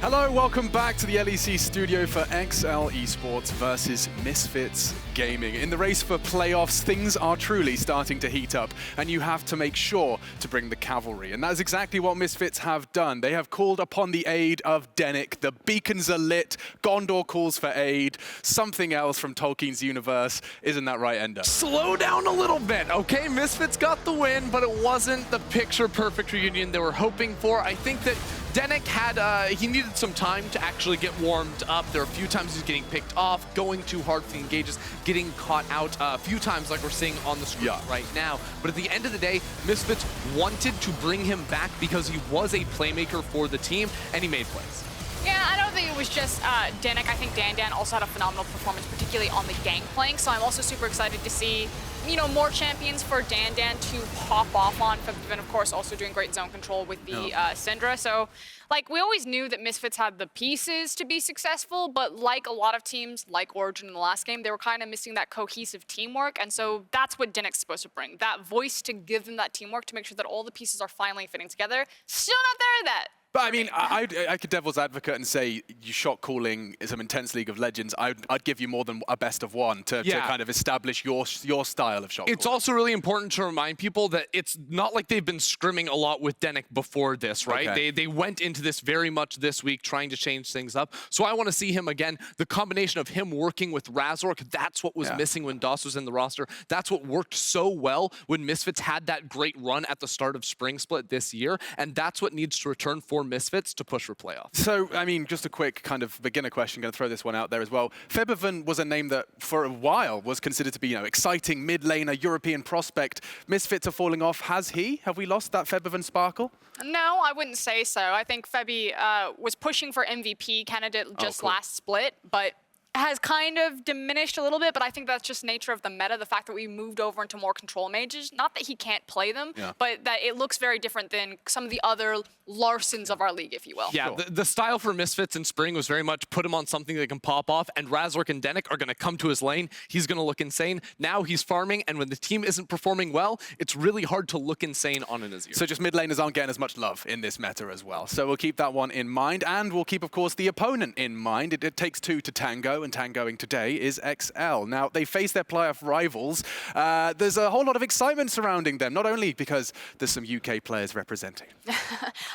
Hello, welcome back to the LEC studio for XL Esports versus Misfits Gaming. In the race for playoffs, things are truly starting to heat up, and you have to make sure to bring the cavalry. And that is exactly what Misfits have done. They have called upon the aid of Denyk. The beacons are lit, Gondor calls for aid, something else from Tolkien's universe. Isn't that right, Ender? Slow down a little bit, okay? Misfits got the win, but it wasn't the picture-perfect reunion they were hoping for. I think that Denyk had, he needed some time to actually get warmed up. There are a few times he's getting picked off, going too hard for the engages, getting caught out a few times like we're seeing on the screen right now. But at the end of the day, Misfits wanted to bring him back because he was a playmaker for the team, and he made plays. Yeah, I don't think it was just Denyk. I think Dan also had a phenomenal performance, particularly on the Gangplank. So I'm also super excited to see, you know, more champions for Dan to pop off on. Febiven, of course, also doing great zone control with the Syndra. So, like, we always knew that Misfits had the pieces to be successful, but like a lot of teams, like Origin in the last game, they were kind of missing that cohesive teamwork. And so that's what Denyk's supposed to bring, that voice to give them that teamwork to make sure that all the pieces are finally fitting together. Still not there yet. But I mean, I could devil's advocate and say you shot calling some intense League of Legends. I'd give you more than a best of one to kind of establish your style of shot calling. It's also really important to remind people that it's not like they've been scrimming a lot with Denyk before this, right? Okay. They went into this very much this week trying to change things up. So I want to see him again. The combination of him working with Razork, that's what was missing when DOS was in the roster. That's what worked so well when Misfits had that great run at the start of Spring Split this year. And that's what needs to return for Misfits to push for playoffs. So, I mean, just a quick kind of beginner question, going to throw this one out there as well. Febiven was a name that for a while was considered to be, you know, exciting mid laner, European prospect. Misfits are falling off. Have we lost that Febiven sparkle? No, I wouldn't say so. I think Febi was pushing for MVP candidate just last split, but has kind of diminished a little bit, but I think that's just nature of the meta, the fact that we moved over into more control mages. Not that he can't play them, but that it looks very different than some of the other Larsons of our league, if you will. Yeah, the style for Misfits in Spring was very much put him on something that can pop off, and Razork and Denyk are going to come to his lane. He's going to look insane. Now he's farming, and when the team isn't performing well, it's really hard to look insane on an Azir. So just mid laners aren't getting as much love in this meta as well. So we'll keep that one in mind, and we'll keep, of course, the opponent in mind. It takes two to tango, and tangoing today is XL. Now, they face their playoff rivals. There's a whole lot of excitement surrounding them, not only because there's some UK players representing.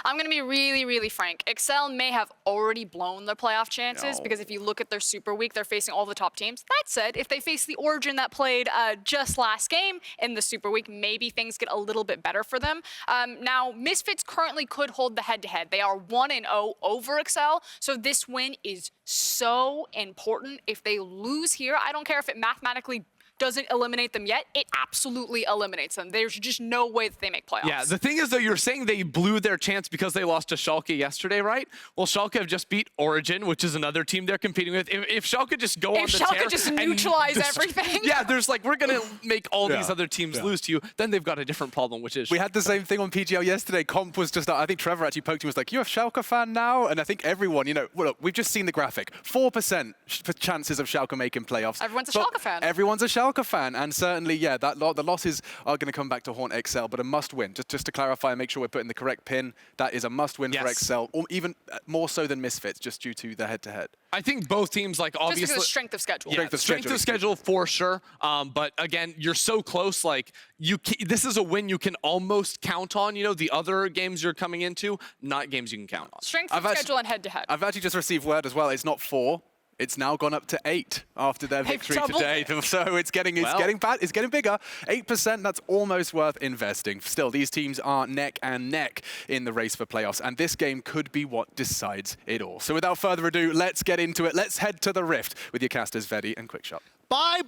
I'm going to be really, really frank. XL may have already blown their playoff chances because if you look at their Super Week, they're facing all the top teams. That said, if they face the Origin that played just last game in the Super Week, maybe things get a little bit better for them. Now, Misfits currently could hold the head-to-head. They are 1-0 over XL, so this win is so important. If they lose here, I don't care if it mathematically doesn't eliminate them yet, it absolutely eliminates them. There's just no way that they make playoffs. Yeah, the thing is, though, you're saying they blew their chance because they lost to Schalke yesterday, right? Well, Schalke have just beat Origin, which is another team they're competing with. If Schalke just go on the tear... If Schalke just neutralize everything. Yeah, there's like, we're going to make all these other teams lose to you, then they've got a different problem, which is... We had the same thing on PGL yesterday. Comp was just, I think Trevor actually poked him, was like, you're a Schalke fan now? And I think everyone, you know, well, look, we've just seen the graphic. 4% for chances of Schalke making playoffs. Everyone's a Schalke fan. Everyone's a Schalke fan. And certainly, yeah, the losses are going to come back to haunt XL, but a must-win. Just to clarify and make sure we're putting the correct pin, that is a must-win for XL, or even more so than Misfits, just due to the head-to-head. I think both teams, like, obviously... Just because of strength of schedule. Yeah, strength of schedule for sure. But again, you're so close. Like, this is a win you can almost count on. You know, the other games you're coming into, not games you can count on. Strength of schedule and head-to-head. I've actually just received word as well. It's not 4. It's now gone up to 8 after their victory today. So it's getting bigger. 8%, that's almost worth investing. Still, these teams are neck and neck in the race for playoffs, and this game could be what decides it all. So without further ado, let's get into it. Let's head to the Rift with your casters, Vedi and Quickshot. Buy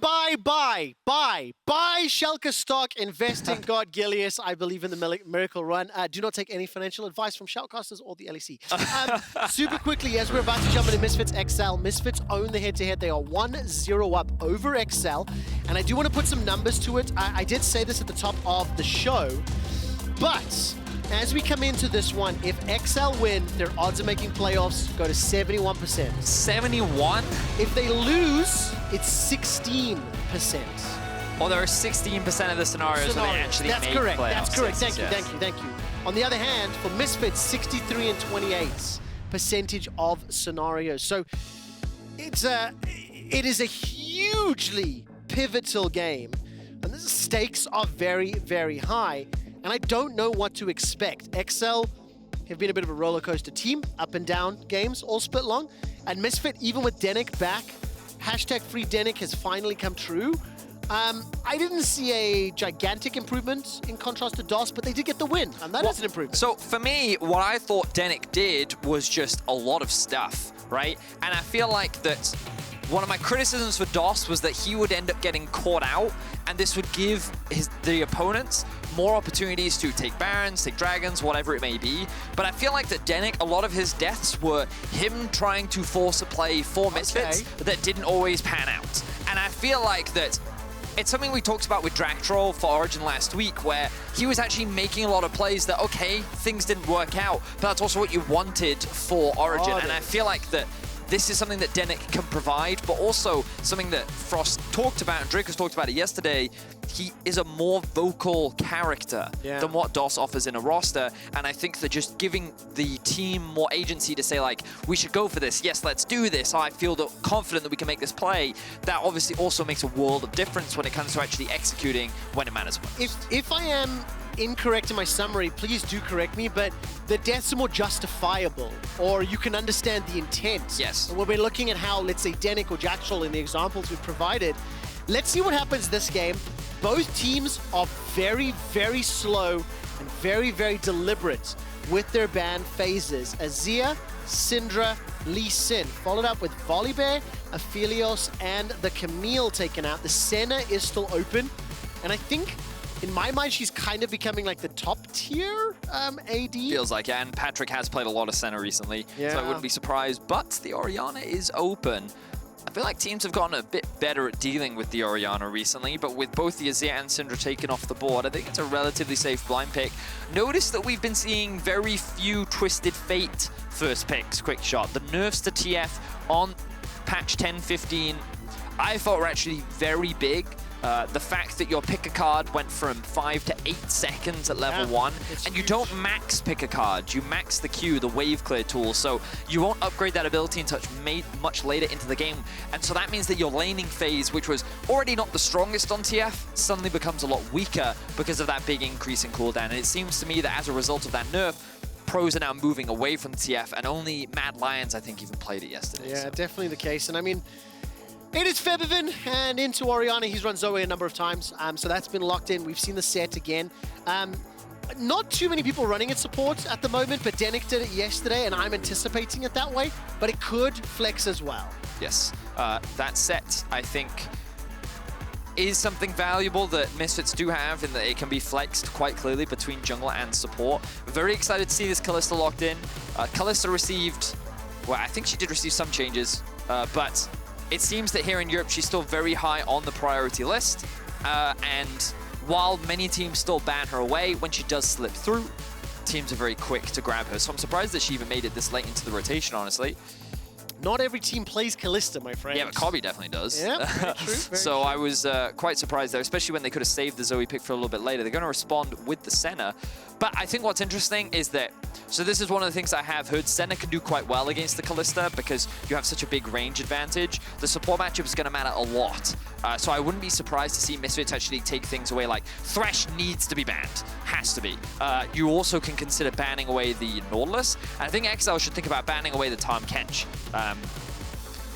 Schalke stock, invest in God Gilius. I believe in the miracle run. Do not take any financial advice from Shoutcasters or the LEC. Super quickly, as we're about to jump into Misfits XL, Misfits own the head-to-head. They are 1-0 up over XL. And I do want to put some numbers to it. I did say this at the top of the show, but as we come into this one, if XL win, their odds of making playoffs go to 71%. 71? If they lose, it's 16%. Well, there are 16% of the scenarios where they actually make playoffs. That's correct. Thank you. On the other hand, for Misfits, 63 and 28. percentage of scenarios. So it is a hugely pivotal game, and the stakes are very, very high, and I don't know what to expect. XL have been a bit of a roller coaster team, up and down games all split long, and Misfit, even with Denyk back, #free Denyk has finally come true. I didn't see a gigantic improvement in contrast to DOS, but they did get the win, and that is an improvement. So for me, what I thought Denyk did was just a lot of stuff, right? And I feel like that one of my criticisms for DOS was that he would end up getting caught out, and this would give the opponents more opportunities to take Barons, take Dragons, whatever it may be. But I feel like that Denyk, a lot of his deaths were him trying to force a play for Misfits that didn't always pan out. And I feel like that it's something we talked about with Dragtroll for Origin last week, where he was actually making a lot of plays that, okay, things didn't work out, but that's also what you wanted for Origin. And I feel like that this is something that Denyk can provide, but also something that Frost talked about, and Drake has talked about it yesterday. He is a more vocal character than what DOS offers in a roster, and I think that just giving the team more agency to say, like, we should go for this, yes, let's do this, I feel confident that we can make this play, that obviously also makes a world of difference when it comes to actually executing when it matters most. If I am incorrect in my summary, please do correct me, but the deaths are more justifiable, or you can understand the intent. Yes. And when we're looking at how, let's say, Denyk or Jacktroll in the examples we've provided, let's see what happens this game. Both teams are very, very slow and very, very deliberate with their ban phases. Azir, Syndra, Lee Sin, followed up with Volibear, Aphelios, and the Camille taken out. The Senna is still open, and I think, in my mind, she's kind of becoming like the top tier AD. Feels like, yeah, and Patrik has played a lot of Senna recently, so I wouldn't be surprised, but the Orianna is open. I feel like teams have gotten a bit better at dealing with the Orianna recently, but with both the Azir and Syndra taken off the board, I think it's a relatively safe blind pick. Notice that we've been seeing very few Twisted Fate first picks, Quickshot. The nerfs to TF on patch 10.15, I thought were actually very big. The fact that your pick a card went from 5 to 8 seconds at level 1, and you don't max pick a card, you max the Q, the wave clear tool, so you won't upgrade that ability until much later into the game, and so that means that your laning phase, which was already not the strongest on TF, suddenly becomes a lot weaker because of that big increase in cooldown, and it seems to me that as a result of that nerf, pros are now moving away from TF, and only Mad Lions, I think, even played it yesterday. Yeah, definitely the case, and I mean, it is Febiven, and into Orianna. He's run Zoe a number of times, so that's been locked in. We've seen the Sett again. Not too many people running it support at the moment, but Denyk did it yesterday, and I'm anticipating it that way, but it could flex as well. Yes, that Sett, I think, is something valuable that Misfits do have, in that it can be flexed quite clearly between jungle and support. We're very excited to see this Kalista locked in. Kalista received, well, I think she did receive some changes, but it seems that here in Europe, she's still very high on the priority list. And while many teams still ban her away, when she does slip through, teams are very quick to grab her. So I'm surprised that she even made it this late into the rotation, honestly. Not every team plays Kalista, my friend. Yeah, but Kobbe definitely does. Yeah, very true. So I was quite surprised there, especially when they could have saved the Zoe pick for a little bit later. They're going to respond with the Senna. But I think what's interesting is that, so this is one of the things I have heard, Senna can do quite well against the Kalista because you have such a big range advantage. The support matchup is going to matter a lot. So I wouldn't be surprised to see Misfits actually take things away, like Thresh needs to be banned, has to be. You also can consider banning away the Nautilus. And I think XL should think about banning away the Tahm Kench.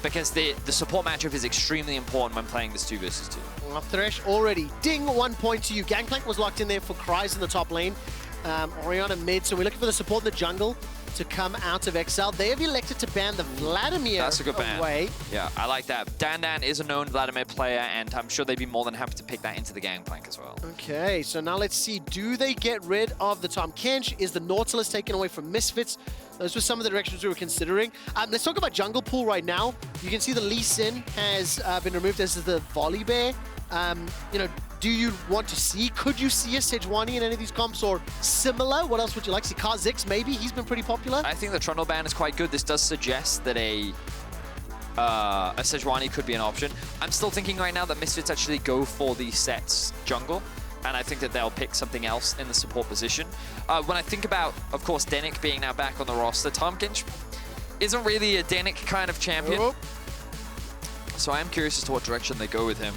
Because the support matchup is extremely important when playing this 2 versus 2. Well, Thresh already. Ding, 1 point to you. Gangplank was locked in there for Kryze in the top lane. Orianna mid, so we're looking for the support in the jungle to come out of XL. They have elected to ban the Vladimir That's a good ban. away. Yeah, I like that. Dan is a known Vladimir player, and I'm sure they'd be more than happy to pick that into the Gangplank as well. Okay, so now let's see. Do they get rid of the Tahm Kench? Is the Nautilus taken away from Misfits? Those were some of the directions we were considering. Let's talk about jungle pool right now. You can see the Lee Sin has been removed as the Volibear. You know, do you want to see? Could you see a Sejuani in any of these comps or similar? What else would you like to see? Kha'Zix, maybe? He's been pretty popular. I think the Trundle ban is quite good. This does suggest that a Sejuani could be an option. I'm still thinking right now that Misfits actually go for the Sett's jungle, and I think that they'll pick something else in the support position. When I think about, of course, Denyk being now back on the roster, Tahm Kench isn't really a Denyk kind of champion. Oh. So I am curious as to what direction they go with him.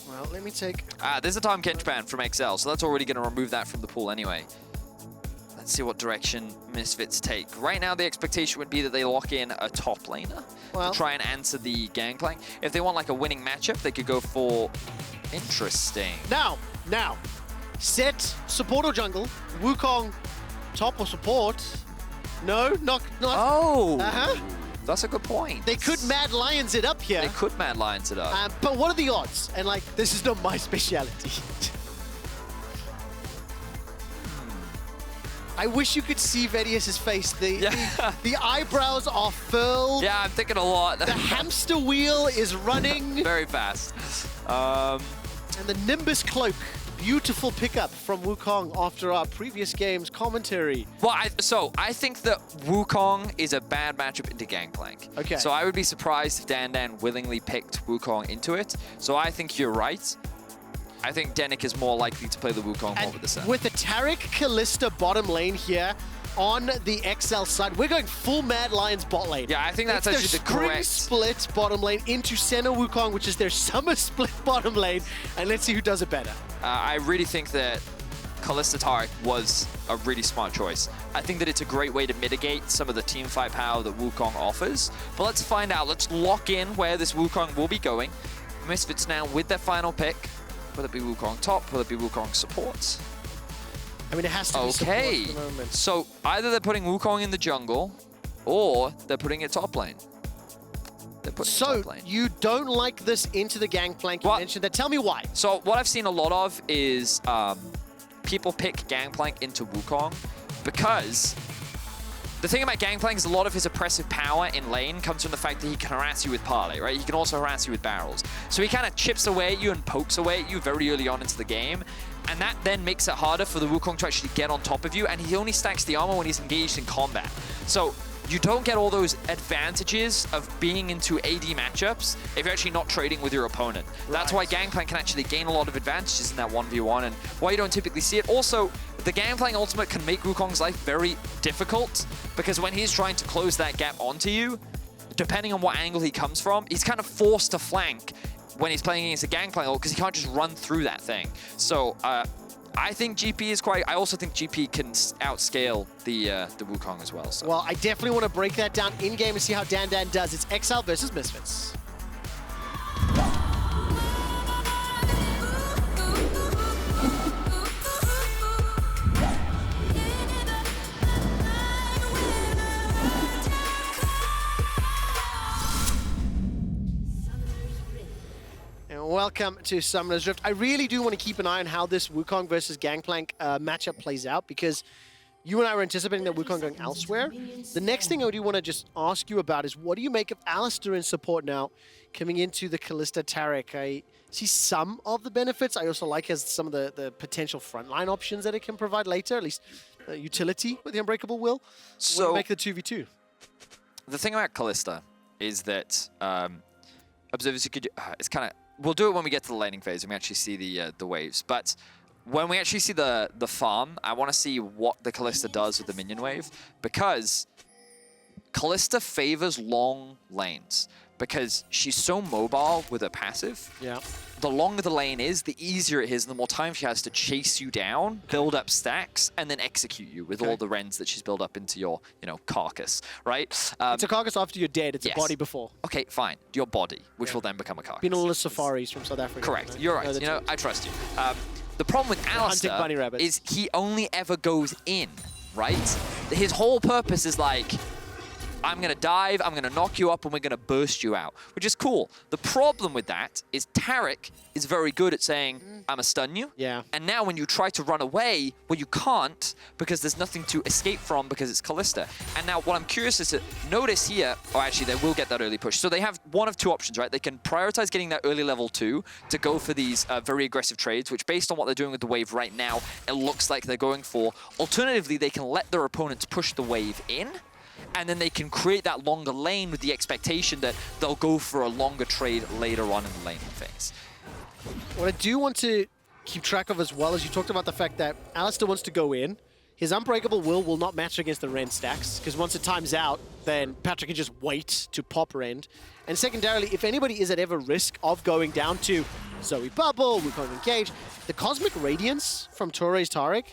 Well, let me take... There's a time catch ban from XL, so that's already going to remove that from the pool anyway. Let's see what direction Misfits take. Right now, the expectation would be that they lock in a top laner to try and answer the Gangplank. If they want like a winning matchup, they could go for... Interesting. Now, Sett, support or jungle. Wukong, top or support. No, not. Oh! Uh-huh. That's a good point. They could Mad Lions it up here. They could Mad Lions it up. But what are the odds? And like, this is not my speciality. I wish you could see Vedius' face. The eyebrows are furled. Yeah, I'm thinking a lot. The hamster wheel is running. Very fast. And the Nimbus cloak. Beautiful pickup from Wukong after our previous game's commentary. Well, I think that Wukong is a bad matchup into Gangplank. Okay. So I would be surprised if Dan willingly picked Wukong into it. So I think you're right. I think Denyk is more likely to play the Wukong over the Senna. With the Taric Kalista bottom lane here on the XL side, we're going full Mad Lions bot lane. Yeah, I think that's it's actually the their correct... Spring Split bottom lane into Senna Wukong, which is their Summer Split bottom lane. And let's see who does it better. I really think that Kalista Taric was a really smart choice. I think that it's a great way to mitigate some of the teamfight power that Wukong offers. But let's find out. Let's lock in where this Wukong will be going. Misfits now with their final pick. Will it be Wukong top? Will it be Wukong support? I mean, it has to be support at the moment. So either they're putting Wukong in the jungle, or they're putting it top lane. They're putting top lane. You don't like this into the Gangplank? You mentioned that. Tell me why. So what I've seen a lot of is people pick Gangplank into Wukong because the thing about Gangplank is a lot of his oppressive power in lane comes from the fact that he can harass you with parley, right? He can also harass you with barrels. So he kind of chips away at you and pokes away at you very early on into the game. And that then makes it harder for the Wukong to actually get on top of you. And he only stacks the armor when he's engaged in combat. So you don't get all those advantages of being into AD matchups if you're actually not trading with your opponent. That's why Gangplank can actually gain a lot of advantages in that 1v1 and why you don't typically see it. Also, the Gangplank ultimate can make Wukong's life very difficult because when he's trying to close that gap onto you, depending on what angle he comes from, he's kind of forced to flank when he's playing against a Gangplank ult because he can't just run through that thing. So, I think GP is quite... I also think GP can outscale the Wukong as well. So. Well, I definitely want to break that down in-game and see how Dan does. It's XL versus Misfits. Welcome to Summoner's Rift. I really do want to keep an eye on how this Wukong versus Gangplank matchup plays out because you and I were anticipating that Wukong going elsewhere. The next thing I do want to just ask you about is what do you make of Alistar in support now coming into the Kalista Taric? I see some of the benefits. I also like some of the potential frontline options that it can provide later, at least utility with the Unbreakable Will. So make the 2v2. The thing about Kalista is that observers, you could it's kind of... We'll do it when we get to the laning phase and we actually see the waves. But when we actually see the farm, I want to see what the Kalista does with the minion wave because Kalista favors long lanes because she's so mobile with her passive. Yeah. The longer the lane is, the easier it is and the more time she has to chase you down, build up stacks, and then execute you with all the rends that she's built up into your, carcass, right? It's a carcass after you're dead. It's a body before. Okay, fine. Your body, which will then become a carcass. Been all the safaris from South Africa. Correct. You're right. I trust you. The problem with Alistar is he only ever goes in, right? His whole purpose is like, I'm going to dive, I'm going to knock you up, and we're going to burst you out, which is cool. The problem with that is Taric is very good at saying, I'm going to stun you. Yeah. And now when you try to run away, well, you can't because there's nothing to escape from because it's Kalista. And now what I'm curious is to notice here, or actually they will get that early push. So they have one of two options, right? They can prioritize getting that early level 2 to go for these very aggressive trades, which based on what they're doing with the wave right now, it looks like they're going for. Alternatively, they can let their opponents push the wave in, and then they can create that longer lane with the expectation that they'll go for a longer trade later on in the laning phase. What I do want to keep track of as well is you talked about the fact that Alistar wants to go in. his Unbreakable will not match against the Rend stacks, because once it times out, then Patrik can just wait to pop Rend. And secondarily, if anybody is at ever risk of going down to Zoe Bubble, Wukong Engage, the Cosmic Radiance from Torre's Taric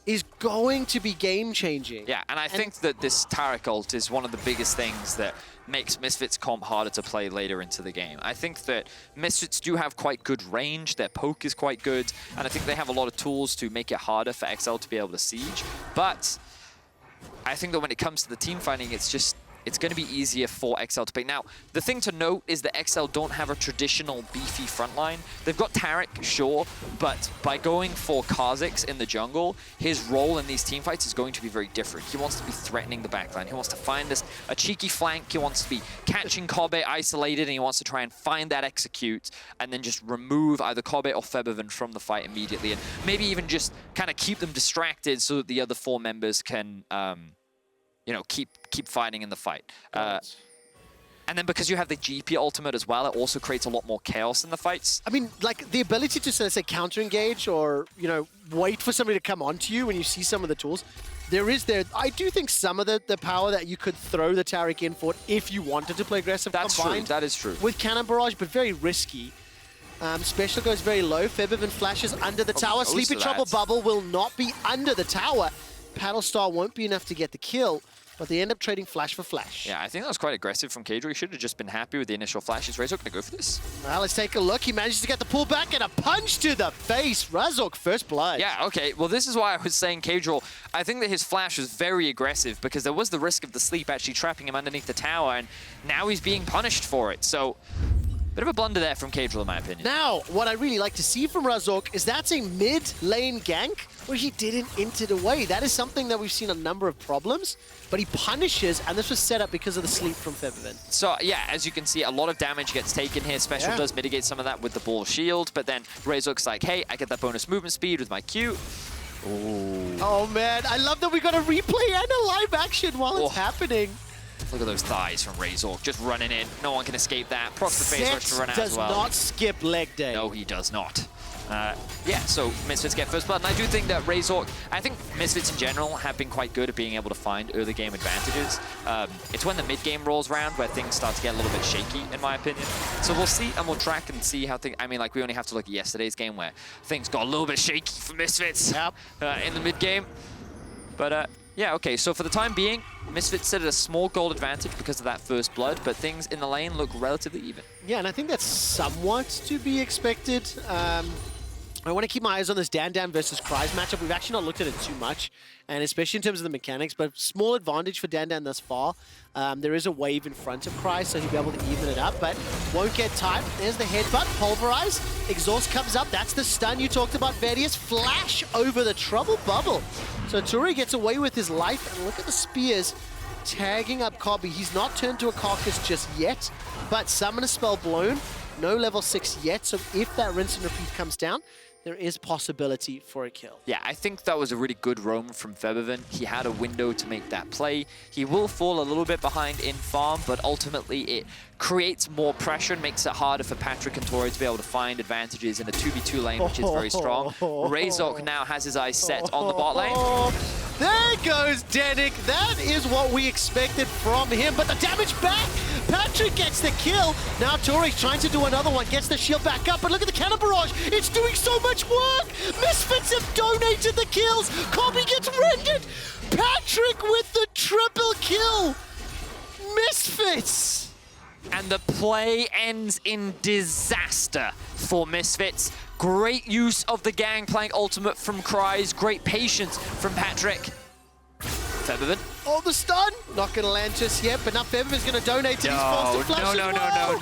is going to be game-changing. Yeah, and I think that this Taric ult is one of the biggest things that makes Misfits comp harder to play later into the game. I think that Misfits do have quite good range, their poke is quite good, and I think they have a lot of tools to make it harder for XL to be able to siege. But I think that when it comes to the team fighting, it's going to be easier for XL to pick. Now, the thing to note is that XL don't have a traditional beefy frontline. They've got Taric, sure, but by going for Kha'Zix in the jungle, his role in these team fights is going to be very different. He wants to be threatening the backline. He wants to find a cheeky flank. He wants to be catching Kobbe isolated, and he wants to try and find that execute and then just remove either Kobbe or Febiven from the fight immediately, and maybe even just kind of keep them distracted so that the other 4 members can you know, keep fighting in the fight. And then because you have the GP ultimate as well, it also creates a lot more chaos in the fights. I mean, like, the ability to, let's say, counter-engage or, you know, wait for somebody to come onto you when you see some of the tools, I do think some of the power that you could throw the Taric in for if you wanted to play aggressive combined. That is true. With Cannon Barrage, but very risky. Special goes very low. Febiven flashes under the tower. Sleepy Trouble Bubble will not be under the tower. Paddle Star won't be enough to get the kill, but they end up trading flash for flash. Yeah, I think that was quite aggressive from Caedrel. He should have just been happy with the initial flash. Is Razork going to go for this? Well, let's take a look. He manages to get the pullback and a punch to the face. Razork, first blood. Yeah, okay. Well, this is why I was saying Caedrel. I think that his flash was very aggressive because there was the risk of the sleep actually trapping him underneath the tower, and now he's being punished for it. So, bit of a blunder there from Caedrel, in my opinion. Now, what I really like to see from Razork is that's a mid-lane gank where he didn't int it away. That is something that we've seen a number of problems, but he punishes, and this was set up because of the sleep from Febiven. So, yeah, as you can see, a lot of damage gets taken here. Special does mitigate some of that with the ball shield, but then Razork's like, hey, I get that bonus movement speed with my Q. Ooh. Oh, man. I love that we got a replay and a live action while it's happening. Look at those thighs from Razork, just running in. No one can escape that. Procs the face rush to run out as well. Does not skip leg day. No, he does not. Yeah, so Misfits get first blood, and I do think that Razork, I think Misfits in general have been quite good at being able to find early game advantages. It's when the mid game rolls around where things start to get a little bit shaky, in my opinion. So we'll see, and we'll track and see how things, I mean, like, we only have to look at yesterday's game where things got a little bit shaky for Misfits in the mid game. But yeah, okay, so for the time being, Misfits sit at a small gold advantage because of that first blood, but things in the lane look relatively even. Yeah, and I think that's somewhat to be expected. I want to keep my eyes on this Dan versus Kryze matchup. We've actually not looked at it too much, and especially in terms of the mechanics, but small advantage for Dan thus far. There is a wave in front of Kryze, so he'll be able to even it up, but won't get tight. There's the headbutt, pulverize. Exhaust comes up. That's the stun you talked about, Vedius. Flash over the trouble bubble. So Turi gets away with his life, and look at the spears tagging up Kobbe. He's not turned to a carcass just yet, but summon a spell blown. No level 6 yet, so if that rinse and repeat comes down, there is possibility for a kill. Yeah, I think that was a really good roam from Febiven. He had a window to make that play. He will fall a little bit behind in farm, but ultimately it creates more pressure and makes it harder for Patrik and Tori to be able to find advantages in a 2v2 lane, which is very strong. Razork now has his eyes set on the bot lane. There goes Denyk. That is what we expected from him, but the damage back. Patrik gets the kill. Now Tori's trying to do another one, gets the shield back up, but look at the cannon barrage. It's doing so much work. Misfits have donated the kills. Kobbe gets rendered. Patrik with the triple kill. Misfits. And the play ends in disaster for Misfits. Great use of the Gangplank ultimate from Kryze. Great patience from Patrik. Febiven. Oh, the stun! Not going to land just yet, but now Febiven's going to donate to his force to flash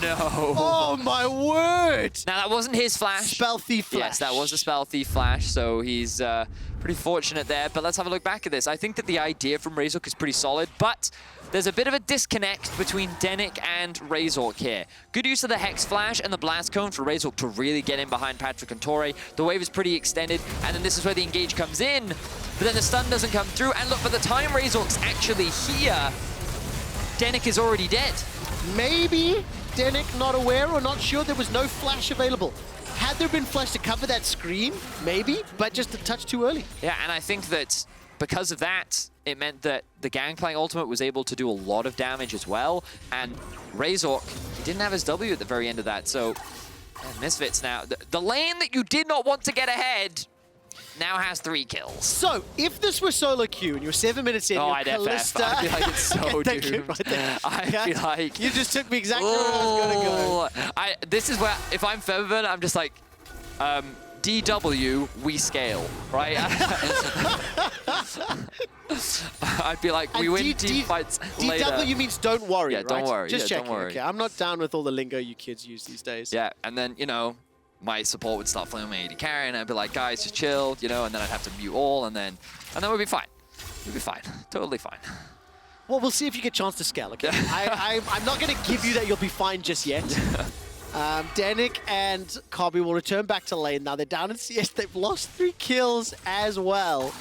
No. Oh, my word! Now, that wasn't his flash. Spell Thief flash. Yes, that was a Spell Thief flash, so he's pretty fortunate there. But let's have a look back at this. I think that the idea from Razork is pretty solid, but there's a bit of a disconnect between Denyk and Razork here. Good use of the Hex Flash and the Blast Cone for Razork to really get in behind Patrik and Tori. The wave is pretty extended, and then this is where the engage comes in, but then the stun doesn't come through. And look, by the time Razork's actually here, Denyk is already dead. Maybe Denyk not aware or not sure there was no flash available. Had there been flash to cover that screen, maybe, but just a touch too early. Yeah, and I think that because of that, it meant that the Gangplank ultimate was able to do a lot of damage as well. And Razork, he didn't have his W at the very end of that. So Misfits now, the lane that you did not want to get ahead now has 3 kills. So, if this were solo queue and you're 7 minutes in, you're I'd FF. Kalista... I feel like it's so Thank you, doomed. right there. I feel like... You just took me exactly where I was going to go. This is where, if I'm Febiven, I'm just like, DW, we scale, right? I'd be like, we win team fights later. DW means don't worry, Yeah, don't right? worry. Just Yeah, checking. don't worry. Okay, I'm not down with all the lingo you kids use these days. Yeah, and then, you know, my support would start playing my AD carry, and I'd be like, guys, just chill, you know, and then I'd have to mute all, and then we'd be fine. We'd be fine. Totally fine. Well, we'll see if you get a chance to scale, okay? I'm not going to give you that you'll be fine just yet. Denyk and Kobbe will return back to lane. Now they're down in CS. They've lost 3 kills as well.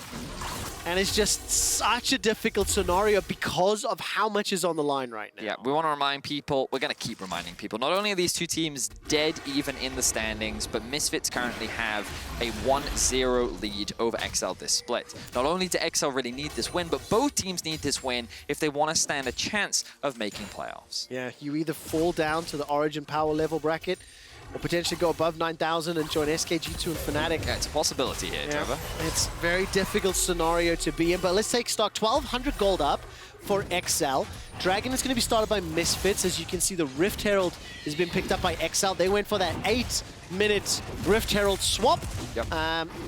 And it's just such a difficult scenario because of how much is on the line right now. Yeah, we want to remind people, we're going to keep reminding people, not only are these two teams dead even in the standings, but Misfits currently have a 1-0 lead over XL this split. Not only do XL really need this win, but both teams need this win if they want to stand a chance of making playoffs. Yeah, you either fall down to the Origin power level bracket or potentially go above 9,000 and join SKG2 and Fnatic. Yeah, it's a possibility here, Trevor. It's a very difficult scenario to be in, but let's take stock. 1,200 gold up for XL. Dragon is going to be started by Misfits. As you can see, the Rift Herald has been picked up by XL. They went for that 8-minute Rift Herald swap. Yep.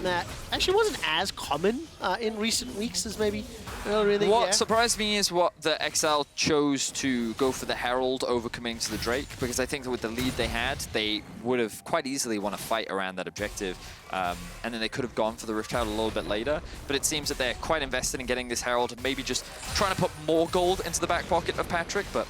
That actually wasn't as common in recent weeks as maybe earlier in the year. What surprised me is what the XL chose to go for the Herald over committing to the Drake, because I think that with the lead they had, they would have quite easily won a fight around that objective. And then they could have gone for the Rift Herald a little bit later. But it seems that they're quite invested in getting this Herald and maybe just trying to put more gold into the back pocket of Patrik. But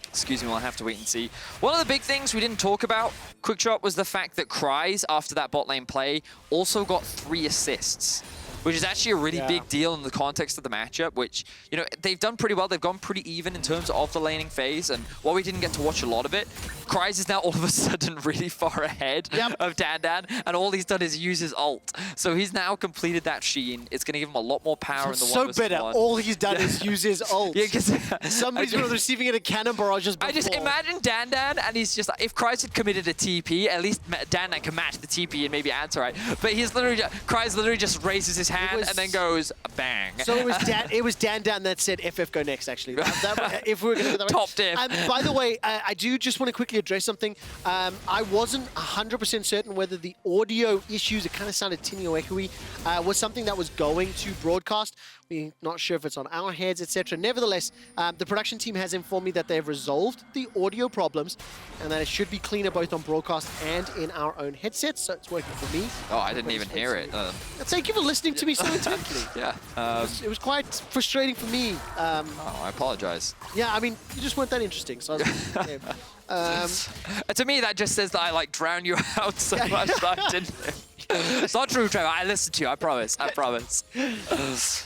excuse me, we'll have to wait and see. One of the big things we didn't talk about, Quickshot, was the fact that Kryze, after that bot lane play, also got 3 assists. Which is actually a really big deal in the context of the matchup, which, you know, they've done pretty well. They've gone pretty even in terms of the laning phase, and while we didn't get to watch a lot of it, Kryze is now all of a sudden really far ahead of Dan, and all he's done is use his ult. So he's now completed that Sheen. It's going to give him a lot more power in the 1v1. So bitter. All he's done is use his ult. Yeah, because somebody's been receiving it a cannon barrages before. I just imagine Dan, and he's just like, if Kryze had committed a TP, at least Dan can match the TP and maybe answer right. But he's literally, Kryze literally just raises his hand and then goes bang. So it was Dan that said FF go next, actually. If we were going to go that way. Top diff. By the way, I do just want to quickly address something. I wasn't 100% certain whether the audio issues, it kind of sounded tinny or echoey, was something that was going to broadcast. We're not sure if it's on our heads, etc. Nevertheless, the production team has informed me that they've resolved the audio problems and that it should be cleaner both on broadcast and in our own headsets, so it's working for me. Oh, I didn't even hear it. Thank you for listening to me so intently. Yeah. It was quite frustrating for me. Oh, I apologize. Yeah, I mean, you just weren't that interesting, so I was like, to me, that just says that I like drown you out so much that I didn't. It's not true, Trevor. I listened to you. I promise. I promise.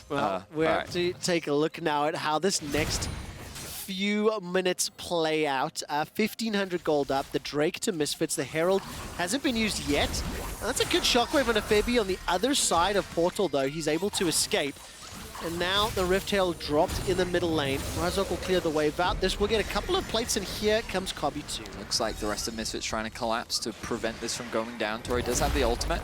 Well, we have to take a look now at how this next few minutes play out. 1,500 gold up. The Drake to Misfits. The Herald hasn't been used yet. That's a good shockwave on a Febi. On the other side of Portal, though, he's able to escape. And now the Rift Herald dropped in the middle lane. Razork will clear the wave out. This will get a couple of plates, and here comes Kobbe too. Looks like the rest of Misfits trying to collapse to prevent this from going down. Tori does have the ultimate.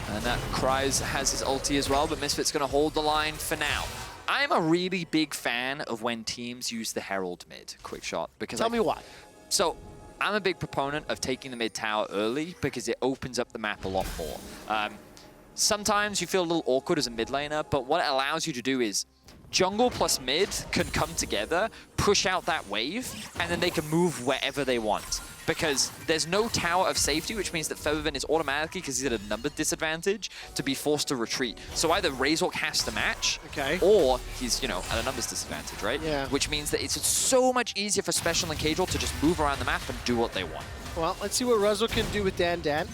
And that Kryze has his ulti as well, but Misfits going to hold the line for now. I'm a really big fan of when teams use the Herald mid, Quickshot. Because Tell me why. So, I'm a big proponent of taking the mid tower early because it opens up the map a lot more. Sometimes you feel a little awkward as a mid laner, but what it allows you to do is jungle plus mid can come together, push out that wave, and then they can move wherever they want. Because there's no tower of safety, which means that Febiven is automatically, because he's at a number disadvantage, to be forced to retreat. So either Razork has to match, or he's, you know, at a numbers disadvantage, right? Yeah. Which means that it's so much easier for Special and Caedrel to just move around the map and do what they want. Well, let's see what Razork can do with Dan. Dan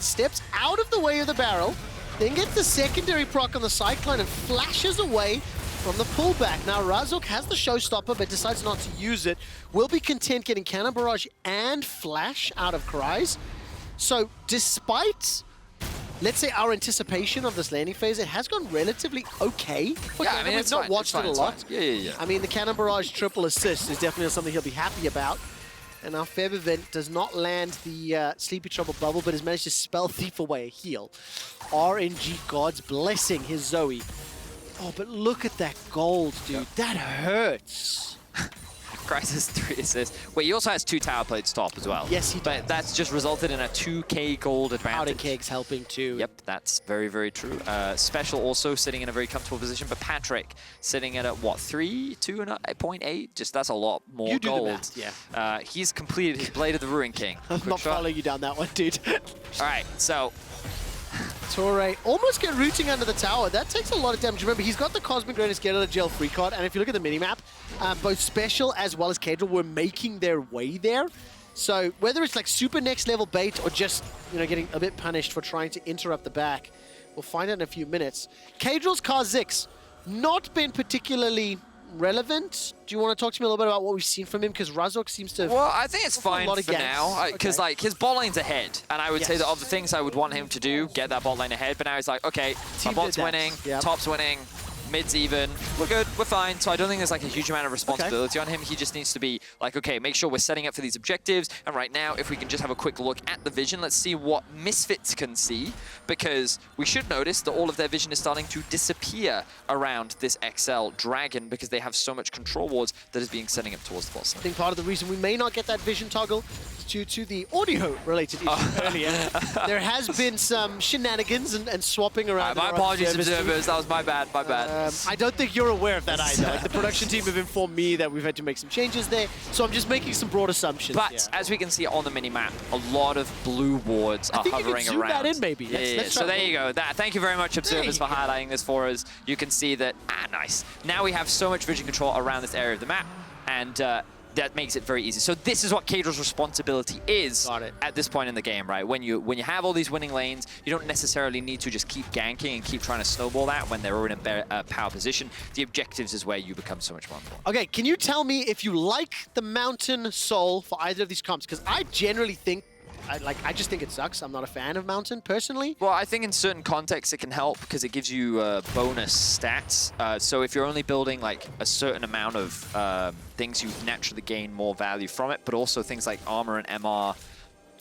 steps out of the way of the barrel, then gets the secondary proc on the Cyclone and flashes away from the pullback. Now, Razork has the showstopper, but decides not to use it. Will be content getting Cannon Barrage and Flash out of Kryze. So, despite let's say our anticipation of this landing phase, it has gone relatively okay. Yeah, I mean, we've not watched it a lot. Yeah. I mean, the Cannon Barrage triple assist is definitely something he'll be happy about. And now Febiven does not land the Sleepy Trouble bubble, but has managed to spell Thief away a heal. RNG God's blessing his Zoe. Oh, but look at that gold, dude. Yep. That hurts. Kryze has 3 assists. Wait, he also has 2 tower plates top as well. Yes, he does. But that's just resulted in a 2k gold advantage. Powder Keg's helping too. Yep, that's very, very true. Special also sitting in a very comfortable position, but Patrik sitting at a, what, 2.8? Just that's a lot more you do gold. The math, yeah. He's completed his Blade of the Ruin King. I'm not following you down that one, dude. All right, so Torre almost get rooting under the tower. That takes a lot of damage. Remember, he's got the Cosmic Greatest Get Out of Jail free card, and if you look at the minimap, both Special as well as Caedrel were making their way there. So whether it's like super next level bait or just, you know, getting a bit punished for trying to interrupt the back, we'll find out in a few minutes. Caedrel's Kha'Zix, not been particularly relevant. Do you want to talk to me a little bit about what we've seen from him? Because Razork seems to... Well, I think it's fine for now, because like his bot lane's ahead, and I would say that of the things I would want him to do, get that bot lane ahead, but now he's like, okay, my bot's winning, top's winning, mid's even, we're good, we're fine. So I don't think there's like a huge amount of responsibility on him. He just needs to be like, okay, make sure we're setting up for these objectives. And right now, if we can just have a quick look at the vision, let's see what Misfits can see, because we should notice that all of their vision is starting to disappear around this XL Dragon because they have so much control wards that is being setting up towards the boss. I think part of the reason we may not get that vision toggle is due to the audio-related issue earlier. There has been some shenanigans and swapping around. My apologies, observers. That was my bad, my bad. I don't think you're aware of that either. Like, the production team have informed me that we've had to make some changes there, so I'm just making some broad assumptions. But as we can see on the mini-map, a lot of blue wards are hovering you can zoom around. that in, maybe. Let's so there you go. Thank you very much, observers, for highlighting this for us. You can see that, nice. Now we have so much vision control around this area of the map, and that makes it very easy. So this is what Caedrel's responsibility is at this point in the game, right? When you have all these winning lanes, you don't necessarily need to just keep ganking and keep trying to snowball that when they're in a power position. The objectives is where you become so much more important. Okay, can you tell me if you like the Mountain Soul for either of these comps? Because I generally think I just think it sucks. I'm not a fan of Mountain, personally. Well, I think in certain contexts it can help because it gives you bonus stats. So if you're only building like a certain amount of things, you naturally gain more value from it, but also things like armor and MR,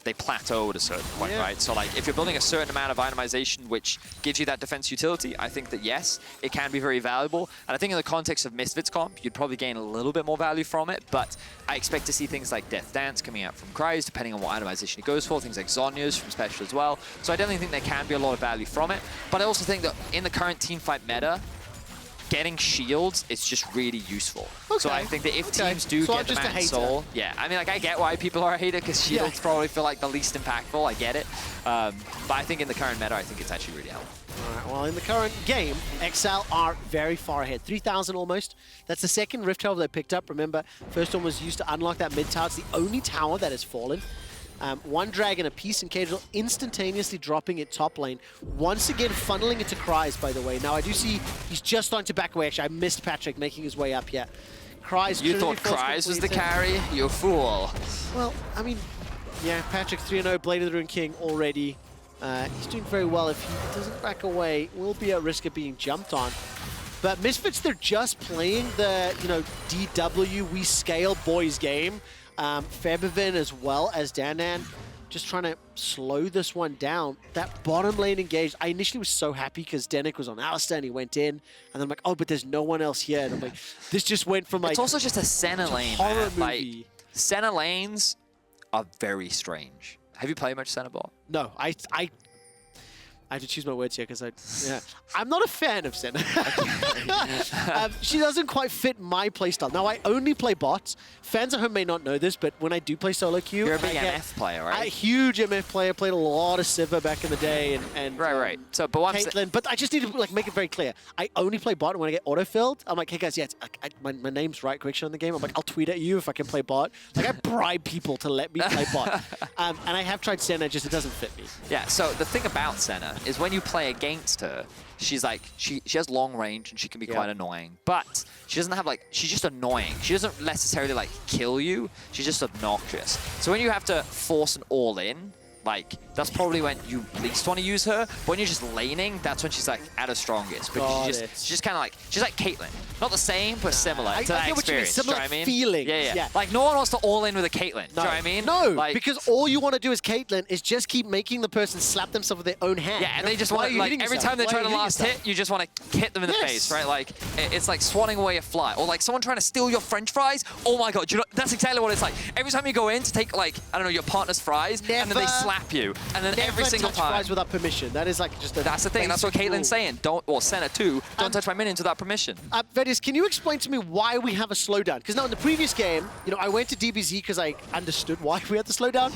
they plateau at a certain point, right? So like if you're building a certain amount of itemization which gives you that defense utility, I think that yes, it can be very valuable. And I think in the context of Misfits comp, you'd probably gain a little bit more value from it, but I expect to see things like Death Dance coming out from Kryze, depending on what itemization he goes for, things like Zhonya's from Special as well. So I definitely think there can be a lot of value from it, but I also think that in the current teamfight meta, getting shields is just really useful. So I think that if teams do get the Mountain Soul, I mean, like I get why people are a hater because shields probably feel like the least impactful. I get it, but I think in the current meta, I think it's actually really helpful. All right, well, in the current game, XL are very far ahead, 3,000 almost. That's the second Rift Tower they picked up. Remember, first one was used to unlock that mid tower. It's the only tower that has fallen. One dragon apiece, and Caedrel instantaneously dropping it top lane. Once again, funneling into Kryze, by the way. Now, I do see he's just starting to back away. Actually, I missed Patrik making his way up yet. Kryze. You thought Kryze was the carry? You fool. Well, I mean, yeah, Patrik 3-0, Blade of the Ruin King already. He's doing very well. If he doesn't back away, we'll be at risk of being jumped on. But Misfits, they're just playing the, DW, we scale boys game. Febiven as well as Danan, just trying to slow this one down. That bottom lane engaged, I initially was so happy because Denyk was on Alistar and he went in, and then I'm like, oh, but there's no one else here. And I'm like, this just went from like... It's also just a Senna lane, horror movie. Like, Senna lanes are very strange. Have you played much Senna bot? No, I have to choose my words here because I'm not a fan of Senna. She doesn't quite fit my playstyle. Now, I only play bots. Fans at home may not know this, but when I do play solo queue... You're a big MF player, right? A huge MF player. Played a lot of Sivir back in the day. And right. So, but Caitlyn. But I just need to make it very clear. I only play bot when I get autofilled. I'm like, hey guys, my name's right, Quickshot in the game. I'm like, I'll tweet at you if I can play bot. Like, I bribe people to let me play bot. And I have tried Senna, just it doesn't fit me. Yeah, so the thing about Senna is when you play against her, she's like, she has long range and she can be quite annoying, but she doesn't have she's just annoying. She doesn't necessarily kill you, she's just obnoxious. So when you have to force an all-in, Like, that's probably when you least want to use her. But when you're just laning, that's when she's like at her strongest. Because she's just kind of like, she's like Caitlyn. Not the same, but similar to that experience. Similar you know what I mean? feeling. Yeah. Like, no one wants to all in with a Caitlyn. Do you know what I mean? No, like, because all you want to do as Caitlyn is just keep making the person slap themselves with their own hand. yeah, and they just want to, like, every time they try the last hit, you just want to hit them in the face, right? Like, it's like swatting away a fly. Or like someone trying to steal your French fries. Oh my God, you know, that's exactly what it's like. Every time you go in to take, like, I don't know, your partner's fries, and then they slap you. And then every single touch time. fries without permission. That is like just a That's the thing. That's what Caitlyn's saying. Don't, or Senna too. Don't touch my minions without permission. Vedius, can you explain to me why we have a slowdown? Because now in the previous game, you know, I went to DBZ because I understood why we had the slowdown.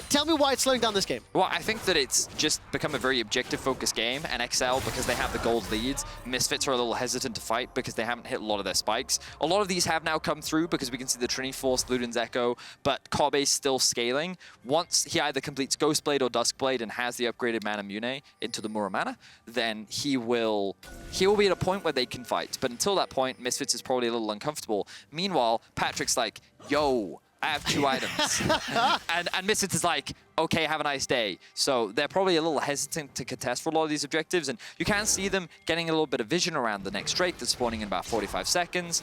Tell me why it's slowing down this game. Well, I think that it's just become a very objective-focused game, and XL, because they have the gold leads, Misfits are a little hesitant to fight because they haven't hit a lot of their spikes. A lot of these have now come through because we can see the Trinity Force, Luden's Echo, but Kobbe's still scaling. Once he either completes Ghostblade or Duskblade and has the upgraded Mana Mune into the Muramana, then he will be at a point where they can fight. But until that point, Misfits is probably a little uncomfortable. Meanwhile, Patrik's like, yo, I have 2 items. and Misfits is like, okay, have a nice day. So they're probably a little hesitant to contest for a lot of these objectives, and you can see them getting a little bit of vision around the next Drake that's spawning in about 45 seconds.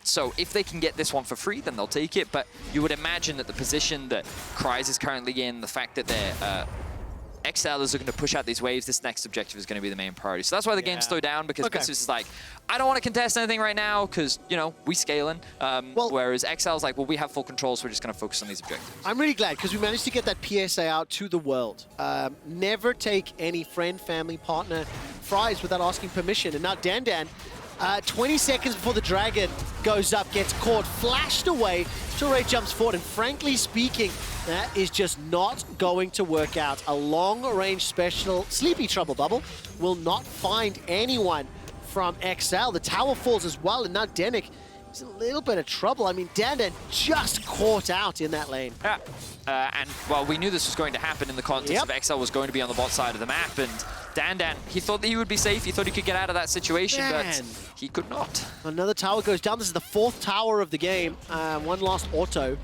So if they can get this one for free, then they'll take it, but you would imagine that the position that Kryze is currently in, the fact that they're XL is looking to push out these waves, this next objective is going to be the main priority. So that's why the game slowed down, because Misfits is like, I don't want to contest anything right now because, you know, we scaling. Whereas XL's like, well, we have full control, so we're just going to focus on these objectives. I'm really glad because we managed to get that PSA out to the world. Never take any friend, family, partner, fries without asking permission. And now Dan, 20 seconds before the dragon goes up, gets caught, flashed away. Ray jumps forward, and frankly speaking, that is just not going to work out. A long-range special Sleepy Trouble Bubble will not find anyone from XL. The tower falls as well, and now Denyk is in a little bit of trouble. I mean, Dan just caught out in that lane. Yeah. And, well, we knew this was going to happen in the context of XL was going to be on the bot side of the map, and Dan, he thought that he would be safe. He thought he could get out of that situation, but he could not. Another tower goes down. This is the 4th tower of the game. One last auto.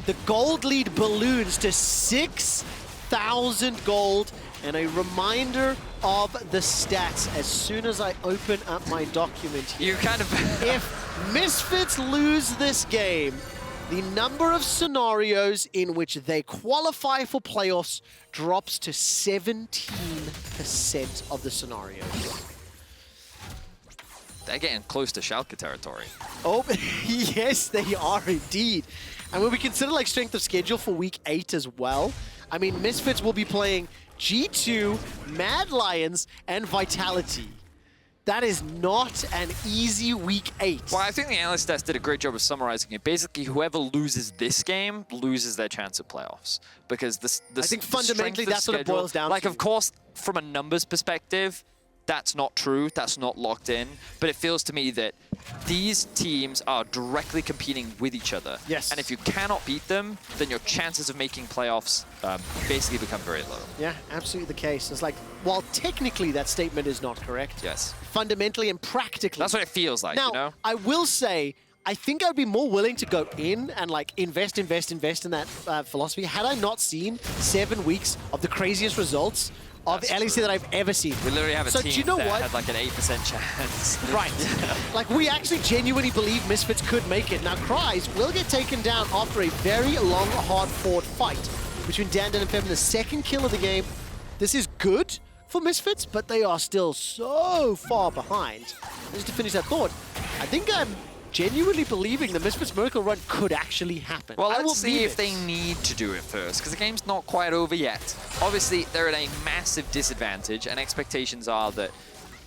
The gold lead balloons to 6,000 gold. And a reminder of the stats as soon as I open up my document here. You kind of... If Misfits lose this game, the number of scenarios in which they qualify for playoffs drops to 17% of the scenarios. They're getting close to Schalke territory. Oh, yes, they are indeed. And when we consider like strength of schedule for week 8 as well, I mean, Misfits will be playing G2, Mad Lions, and Vitality. That is not an easy week 8. Well, I think the Analyst test did a great job of summarizing it. Basically, whoever loses this game loses their chance at playoffs. Because I think fundamentally that's what it boils down to. Like, of course, from a numbers perspective, that's not true. That's not locked in. But it feels to me that these teams are directly competing with each other. Yes. And if you cannot beat them, then your chances of making playoffs basically become very low. Yeah, absolutely the case. It's like, while technically that statement is not correct. Yes. Fundamentally and practically. That's what it feels like, now, you know? I will say, I think I'd be more willing to go in and like invest in that philosophy had I not seen 7 weeks of the craziest results of the LEC that I've ever seen. We literally have a team do you know that what? had like an 8% chance. Right. Like, we actually genuinely believe Misfits could make it. Now, Kryze will get taken down after a very long, hard-fought fight between Dan and Febiven, the 2nd kill of the game. This is good for Misfits, but they are still so far behind. Just to finish that thought, I think I'm genuinely believing the Misfits Miracle Run could actually happen. Well, let's see if they need to do it first, because the game's not quite over yet. Obviously, they're at a massive disadvantage, and expectations are that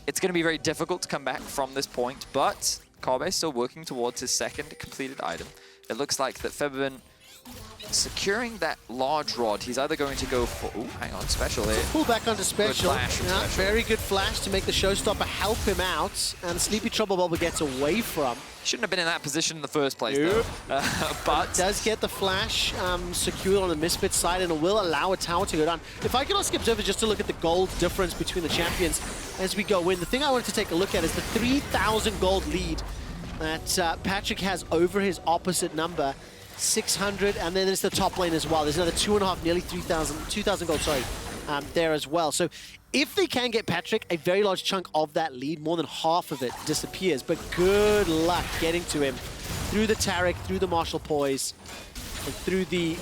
it's going to be very difficult to come back from this point, but Kobbe is still working towards his 2nd completed item. It looks like that Febiven securing that large rod, he's either going to go for... Oh, hang on, special here. Pull back onto special. Good flash from special. Very good flash to make the showstopper help him out, and Sleepy Trouble Bubble gets away from. Shouldn't have been in that position in the first place, though. But does get the flash secured on the Misfits side, and it will allow a tower to go down. If I could ask observers just to look at the gold difference between the champions as we go in, the thing I wanted to take a look at is the 3,000 gold lead that Patrik has over his opposite number. 600, and then there's the top lane as well. There's another 2.5, nearly 2,000 gold, sorry, there as well. So if they can get Patrik, a very large chunk of that lead, more than half of it disappears. But good luck getting to him through the Taric, through the Martial Poise, and through the,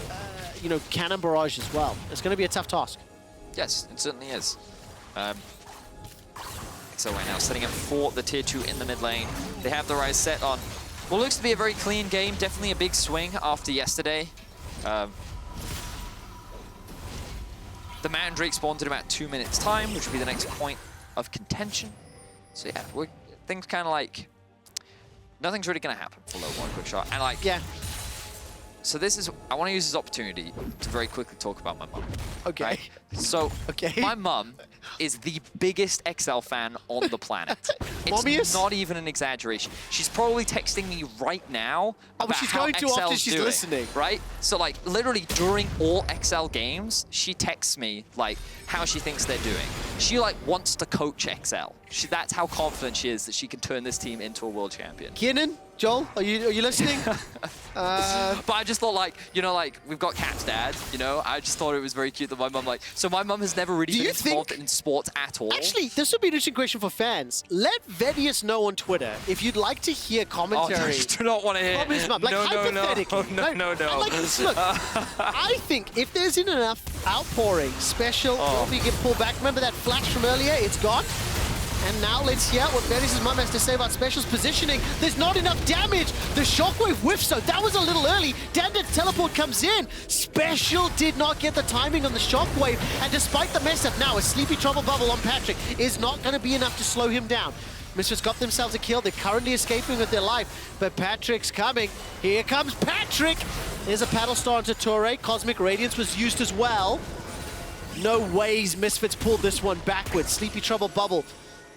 you know, Cannon Barrage as well. It's going to be a tough task. Yes, it certainly is. So right now, setting up for the tier 2 in the mid lane. They have the Ryze set on. Well, looks to be a very clean game. Definitely a big swing after yesterday. The Mandrake spawned in about 2 minutes time, which will be the next point of contention. So yeah, things kind of like, nothing's really going to happen for low one Quickshot. And like, yeah. So this is, I want to use this opportunity to very quickly talk about my mum. Okay. Right? So, okay. My mum is the biggest XL fan on the planet. It's not even an exaggeration. She's probably texting me right now about she's how going to after XL's she's doing, listening. Right? So like literally during all XL games, she texts me like how she thinks they're doing. She like wants to coach XL. That's how confident she is that she can turn this team into a world champion. Kiernan, Joel, are you listening? But I just thought, like, you know, like, we've got Cap's dad, you know? I just thought it was very cute that my mum, like... So my mum has never really been involved in sports at all. Actually, this would be an interesting question for fans. Let Vedius know on Twitter if you'd like to hear commentary. Oh, I do not want to hear... From his mum. Like, hypothetically. No. Like, look, I think if there's enough outpouring, special, Kobbe get pulled back. Remember that flash from earlier? It's gone. And now let's hear what Vedius' mum has to say about Special's positioning. There's not enough damage. The Shockwave whiffs, so that was a little early. Dandan's teleport comes in. Special did not get the timing on the Shockwave. And despite the mess up now, a Sleepy Trouble Bubble on Patrik is not going to be enough to slow him down. Misfits got themselves a kill. They're currently escaping with their life. But Patrik's coming. Here comes Patrik. There's a Paddle Star onto Torre. Cosmic Radiance was used as well. No ways Misfits pulled this one backwards. Sleepy Trouble Bubble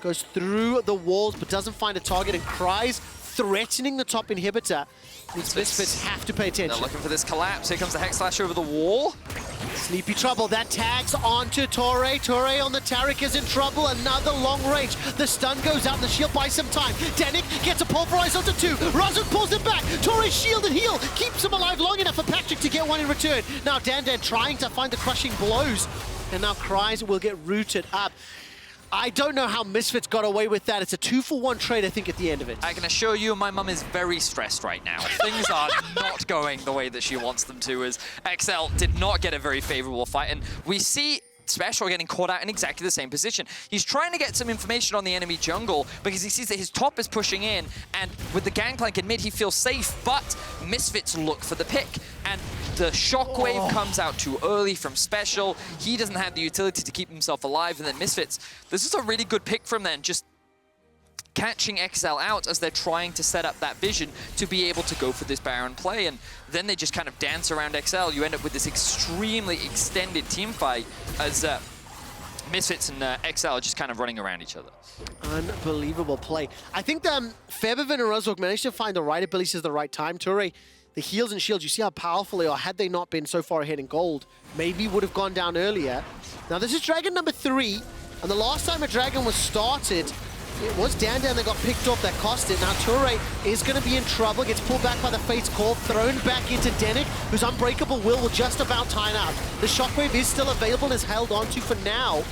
goes through the walls, but doesn't find a target, and Kryze threatening the top inhibitor. Misfits have to pay attention. They're looking for this collapse. Here comes the Hex Slash over the wall. Sleepy Trouble, that tags onto Torre. Torre on the Taric is in trouble. Another long range. The stun goes out, and the shield buys some time. Denyk gets a pulverize onto 2. Razork pulls it back. Torre's shield and heal keeps him alive long enough for Patrik to get one in return. Now Dandan trying to find the crushing blows, and now Kryze will get rooted up. I don't know how Misfits got away with that. It's a 2-for-1 trade, I think, at the end of it. I can assure you my mum is very stressed right now. Things are not going the way that she wants them to, as XL did not get a very favorable fight. And we see Special getting caught out in exactly the same position. He's trying to get some information on the enemy jungle because he sees that his top is pushing in, and with the Gangplank in mid, he feels safe, but Misfits look for the pick. And the Shockwave comes out too early from Special. He doesn't have the utility to keep himself alive, and then Misfits, this is a really good pick from them, just catching XL out as they're trying to set up that vision to be able to go for this Baron play, and then they just kind of dance around XL. You end up with this extremely extended team fight as Misfits and XL are just kind of running around each other. Unbelievable play. I think Febiven and Razork managed to find the right abilities at the right time. Torre, the heals and shields, you see how powerful they are. Had they not been so far ahead in gold, maybe would have gone down earlier. Now this is Dragon number 3, and the last time a Dragon was started, it was Dandan that got picked off that cost it. Now Torre is going to be in trouble, gets pulled back by the Fate's Call, thrown back into Denyk, whose Unbreakable will just about time out. The Shockwave is still available and is held onto for now.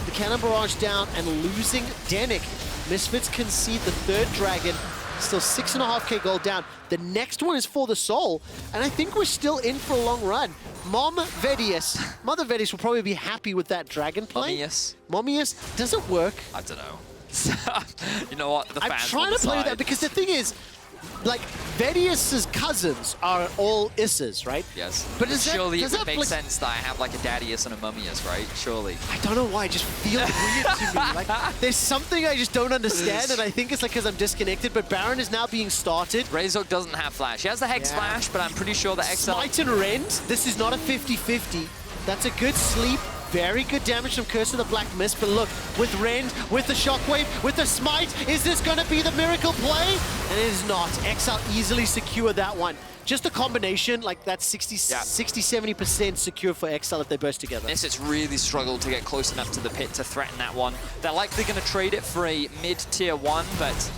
The Cannon Barrage down and losing Denyk. Misfits concede the third Dragon, still 6.5k gold down. The next one is for the Soul, and I think we're still in for a long run. Mother Vedius will probably be happy with that Dragon play. Momius, does it work? I don't know. You know what? The fans I'm trying to play with that because the thing is, like, Vedius's cousins are all Isses, right? Yes. But surely it would make sense that I have like a Daddius and a Mummius, right? Surely. I don't know why, it just feels weird to me. Like, there's something I just don't understand, and I think it's like because I'm disconnected, but Baron is now being started. Razork doesn't have Flash. He has the Hex Flash, but I'm pretty sure that XL... Smite and Rend, this is not a 50-50. That's a good sleep. Very good damage from Curse of the Black Mist, but look, with Rend, with the Shockwave, with the Smite, is this going to be the miracle play? And it is not. XL easily secure that one. Just a combination, like that's 60-70% secure for XL if they burst together. Misfits really struggled to get close enough to the pit to threaten that one. They're likely going to trade it for a mid-tier 1, but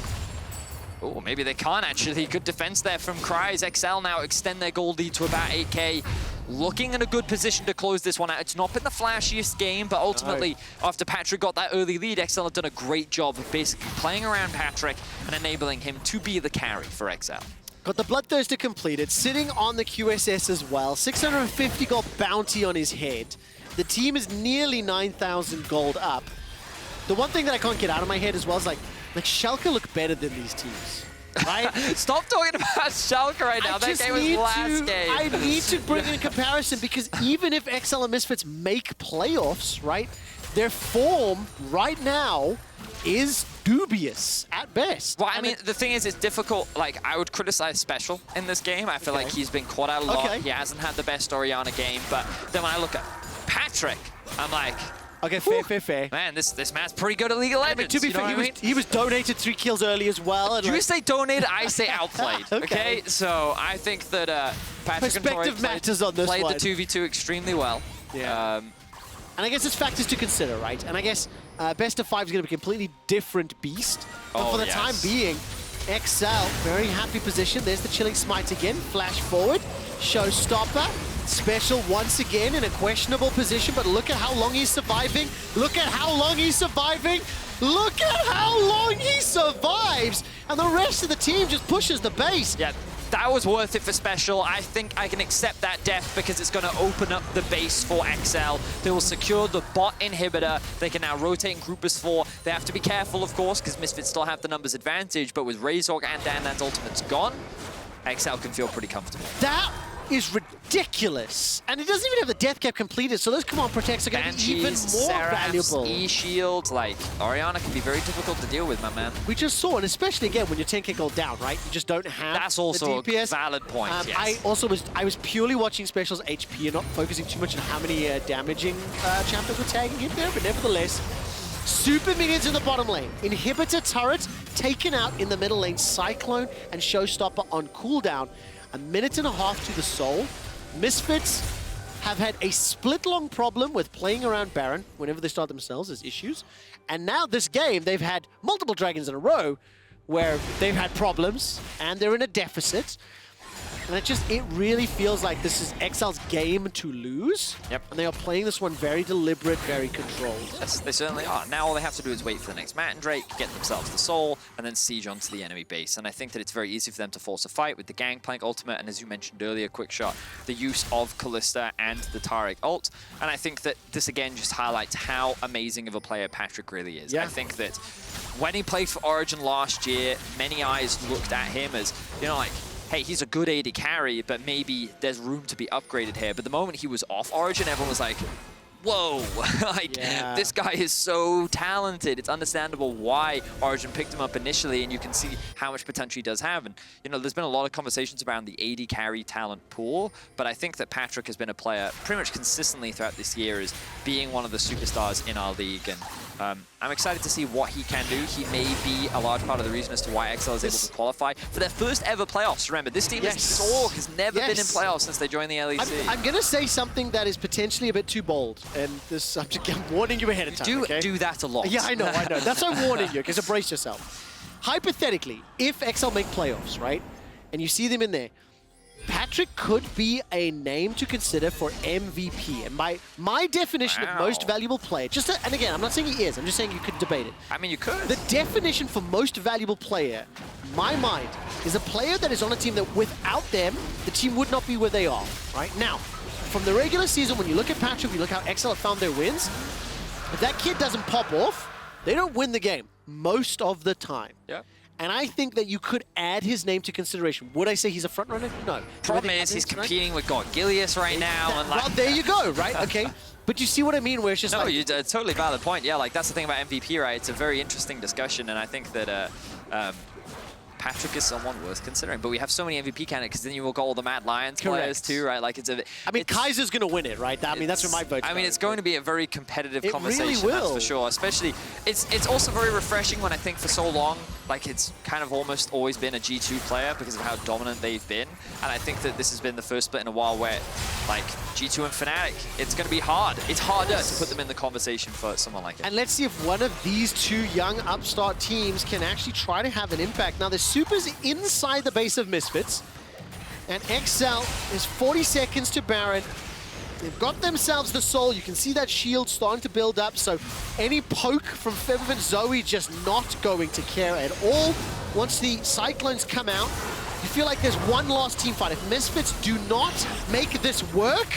Oh, maybe they can't actually. Good defense there from Kryze. XL now extend their gold lead to about 8K. Looking in a good position to close this one out. It's not been the flashiest game, but ultimately, after Patrik got that early lead, XL have done a great job of basically playing around Patrik and enabling him to be the carry for XL. Got the Bloodthirster completed, sitting on the QSS as well. 650 gold bounty on his head. The team is nearly 9,000 gold up. The one thing that I can't get out of my head as well is like Schalke look better than these teams. Right? Stop talking about Schalke right now. That game was last game. I need to bring in a comparison because even if XL and Misfits make playoffs, right, their form right now is dubious at best. Well, I mean, the thing is, it's difficult. Like, I would criticize Special in this game. I feel like he's been caught out a lot. He hasn't had the best Orianna game. But then when I look at Patrik, I'm like, okay, fair. Man, this man's pretty good at League of Legends. I mean, to be fair, he was donated 3 kills early as well. And you say donated, I say outplayed. okay, so I think that Patrik perspective matters on this played one. the 2v2 extremely well. Yeah. And I guess there's factors to consider, right? And I guess best of 5 is going to be a completely different beast. But for the time being, XL, very happy position. There's the Chilling Smite again. Flash forward. Showstopper. Special once again in a questionable position, but look at how long he's surviving. Look at how long he's surviving. Look at how long he survives. And the rest of the team just pushes the base. Yeah, that was worth it for Special. I think I can accept that death because it's going to open up the base for XL. They will secure the bot inhibitor. They can now rotate and group as 4. They have to be careful, of course, because Misfits still have the numbers advantage, but with Razork and Dan's ultimates gone, XL can feel pretty comfortable. That is ridiculous. And it doesn't even have the death cap completed, so those command protects are going to be even more valuable. E-shield, like, Orianna can be very difficult to deal with, my man. We just saw, and especially again when you're 10k gold down, right? You just don't have That's also the DPS. a valid point, yes. I was purely watching Special's HP and not focusing too much on how many damaging champions were tagging him there, but nevertheless, super minions in the bottom lane. Inhibitor turret taken out in the middle lane. Cyclone and Showstopper on cooldown. 1.5 minutes to the soul. Misfits have had a split-long problem with playing around Baron whenever they start themselves as issues. And now this game, they've had multiple dragons in a row where they've had problems and they're in a deficit. And it really feels like this is XL's game to lose. Yep. And they are playing this one very deliberate, very controlled. Yes, they certainly are. Now all they have to do is wait for the next Matt and Drake, get themselves the soul, and then siege onto the enemy base. And I think that it's very easy for them to force a fight with the Gangplank ultimate, and as you mentioned earlier, Quickshot, the use of Kalista and the Taric ult. And I think that this again just highlights how amazing of a player Patrik really is. Yeah. I think that when he played for Origin last year, many eyes looked at him as, you know, like, hey, he's a good AD carry, but maybe there's room to be upgraded here. But the moment he was off Origin, everyone was like, whoa, like, this guy is so talented. It's understandable why Origin picked him up initially, and you can see how much potential he does have. And, you know, there's been a lot of conversations around the AD carry talent pool, but I think that Patrik has been a player pretty much consistently throughout this year as being one of the superstars in our league. And I'm excited to see what he can do. He may be a large part of the reason as to why XL is able to qualify for their first ever playoffs. Remember, this team has never been in playoffs since they joined the LEC. I'm going to say something that is potentially a bit too bold, and this I'm warning you ahead of time. Do that a lot. Yeah, I know. That's why I'm warning you, because brace yourself. Hypothetically, if XL make playoffs, right, and you see them in there, Patrik could be a name to consider for MVP. And by my definition of most valuable player, and again, I'm not saying he is, I'm just saying you could debate it. I mean, you could. The definition for most valuable player, my mind, is a player that is on a team that without them, the team would not be where they are, right? Now, from the regular season, when you look at Patrik, you look how XL have found their wins, if that kid doesn't pop off, they don't win the game most of the time. Yeah. And I think that you could add his name to considerration. Would I say he's a front runner? No. Problem is, he's competing with Gilius right now. And like, well, there you go, right? Okay. But you see what I mean, where it's just no, a totally valid point. Yeah, like, that's the thing about MVP, right? It's a very interesting discussion, and I think that Patrik is someone worth considering. But we have so many MVP candidates, because then you will go all the Mad Lions players too, right? Like, I mean, Kaiser's going to win it, right? I mean, that's where my vote. I mean, it's going to be a very competitive conversation, really will. That's for sure. Especially, it's also very refreshing when I think for so long, like, it's kind of almost always been a G2 player because of how dominant they've been. And I think that this has been the first split in a while where like G2 and Fnatic, it's going to be hard. It's harder to put them in the conversation for someone like it. And let's see if one of these two young upstart teams can actually try to have an impact. Now, the Super's inside the base of Misfits, and XL is 40 seconds to Baron. They've got themselves the soul. You can see that shield starting to build up, so any poke from Febiven Zoe just not going to care at all. Once the Cyclones come out, you feel like there's one last team fight. If Misfits do not make this work,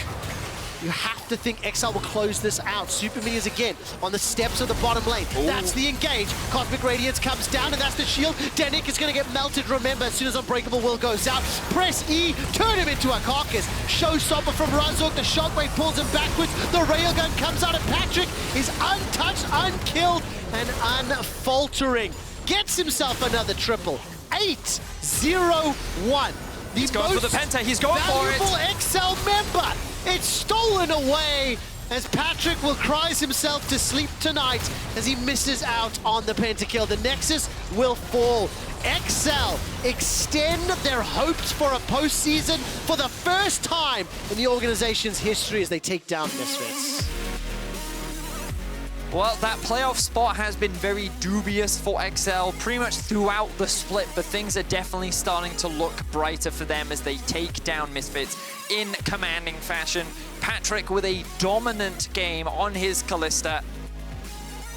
you have to think XL will close this out. Super Minions again on the steps of the bottom lane. Ooh. That's the engage. Cosmic Radiance comes down, and that's the shield. Denyk is going to get melted. Remember, as soon as Unbreakable Will goes out, press E, turn him into a carcass. Showstopper from Razork. The shockwave pulls him backwards. The railgun comes out, and Patrik is untouched, unkilled, and unfaltering. Gets himself another triple. 8-0-1. He's going for the Penta. He's going for it. Valuable XL member. It's stolen away as Patrik will Kryze himself to sleep tonight as he misses out on the pentakill. The Nexus will fall. XL extend their hopes for a postseason for the first time in the organization's history as they take down Misfits. Well, that playoff spot has been very dubious for XL pretty much throughout the split, but things are definitely starting to look brighter for them as they take down Misfits in commanding fashion. Patrik with a dominant game on his Kalista.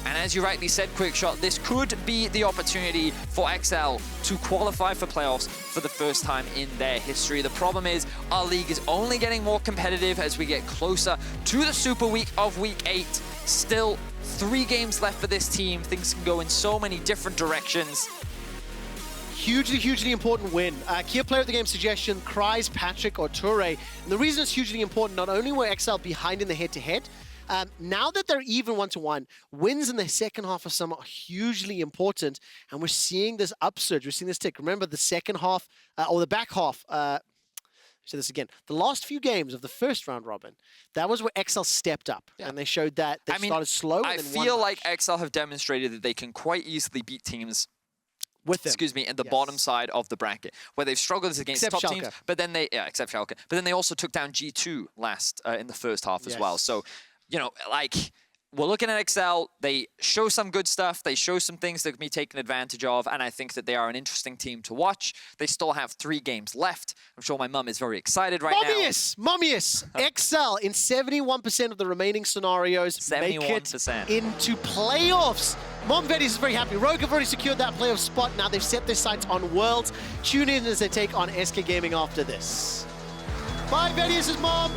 And as you rightly said, Quickshot, this could be the opportunity for XL to qualify for playoffs for the first time in their history. The problem is our league is only getting more competitive as we get closer to the Super Week of Week 8. Still 3 games left for this team. Things can go in so many different directions. Hugely, hugely important win. Key player of the game suggestion, Kryze, Patrik, or Toure. And the reason it's hugely important, not only were XL behind in the head-to-head, now that they're even 1-1, wins in the second half of Summer are hugely important, and we're seeing this upsurge, we're seeing this tick. Remember the second half, or the back half, say this again, the last few games of the first round robin, that was where XL stepped up, and they showed that they started slow. I feel like XL have demonstrated that they can quite easily beat teams with them. Excuse me, in the bottom side of the bracket, where they've struggled against top teams, but then they, except Schalke, but then they also took down G2 last in the first half as well. So, you know, like, we're looking at XL, they show some good stuff, they show some things that can be taken advantage of, and I think that they are an interesting team to watch. They still have 3 games left. I'm sure my mum is very excited right now. Mummius! XL in 71% of the remaining scenarios 71%. Make it into playoffs. Mom Vedius is very happy. Rogue have already secured that playoff spot. Now they've set their sights on Worlds. Tune in as they take on SK Gaming after this. Bye, Vedius' mom!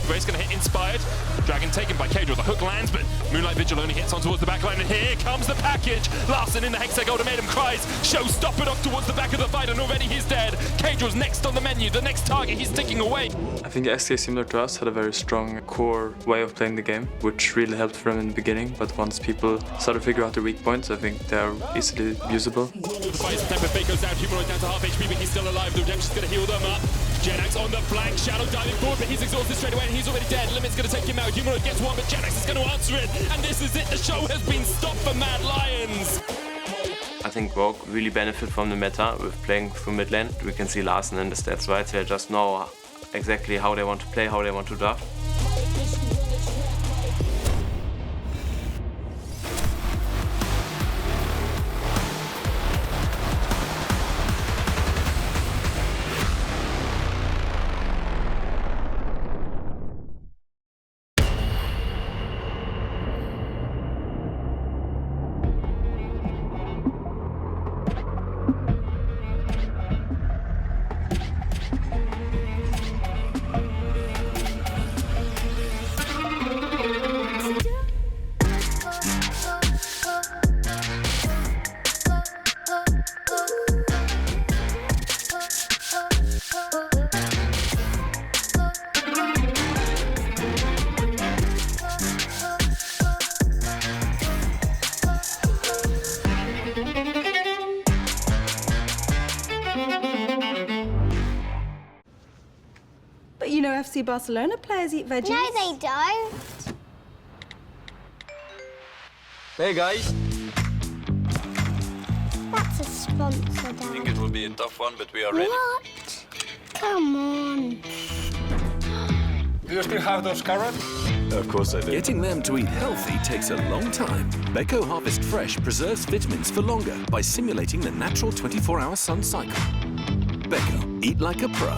Grace going to hit Inspired. Dragon taken by Caedrel. The hook lands, but Moonlight Vigil only hits on towards the back line. And here comes the package. Larson in the Hexagol made him Kryze. Showstopper off towards the back of the fight, and already he's dead. Caedrel's next on the menu. The next target he's ticking away. I think SK, similar to us, had a very strong core way of playing the game, which really helped for them in the beginning. But once people start to figure out their weak points, I think they are easily usable. Fake goes down. Humanoid down to half HP, but he's still alive. The Redemption's going to heal them up. Genax on the flank. Shadow diving forward, but he's exhausted straight away, and he's already dead. Limit's going to take him out. Humanoid gets one, but Genax is going to answer it. And this is it. The show has been stopped for Mad Lions. I think Rogue really benefit from the meta with playing through mid lane. We can see Larson in the stats, right? They just know exactly how they want to play, how they want to draft. You know, FC Barcelona players eat veggies. No, they don't. Hey guys. That's a sponsor, Dad. I think it will be a tough one, but we are ready. What? Come on. Do you still have those carrots? Of course I do. Getting them to eat healthy takes a long time. Beko Harvest Fresh preserves vitamins for longer by simulating the natural 24-hour sun cycle. Beko, eat like a pro.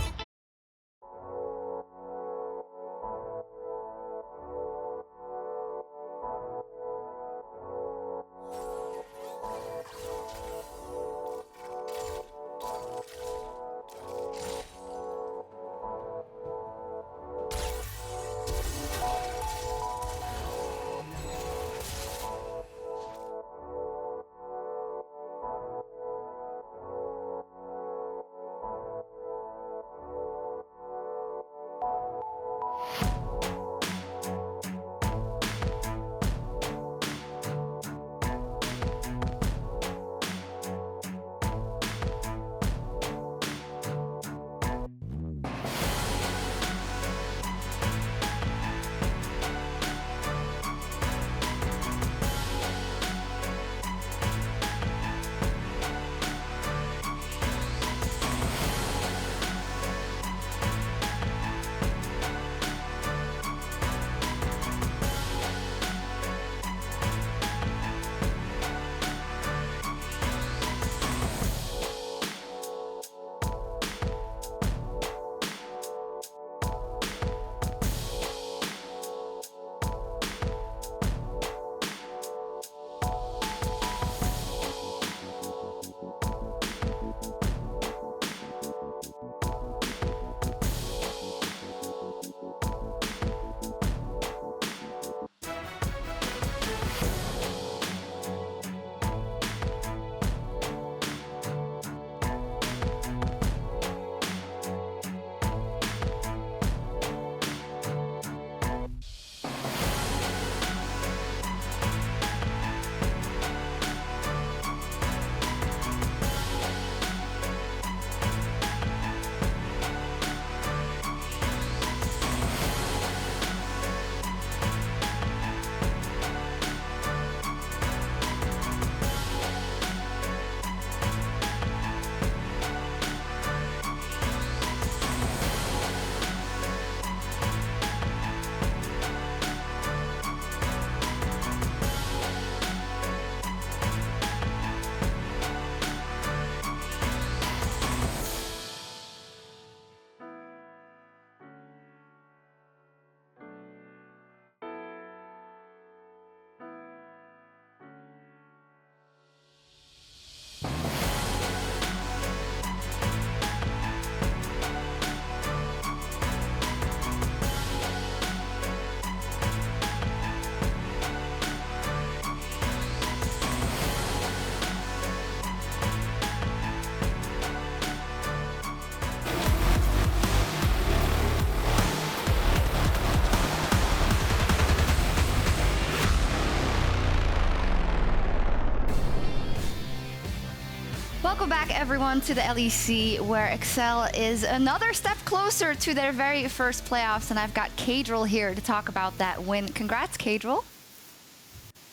Welcome back, everyone, to the LEC, where Excel is another step closer to their very first playoffs, and I've got Caedrel here to talk about that win. Congrats, Caedrel.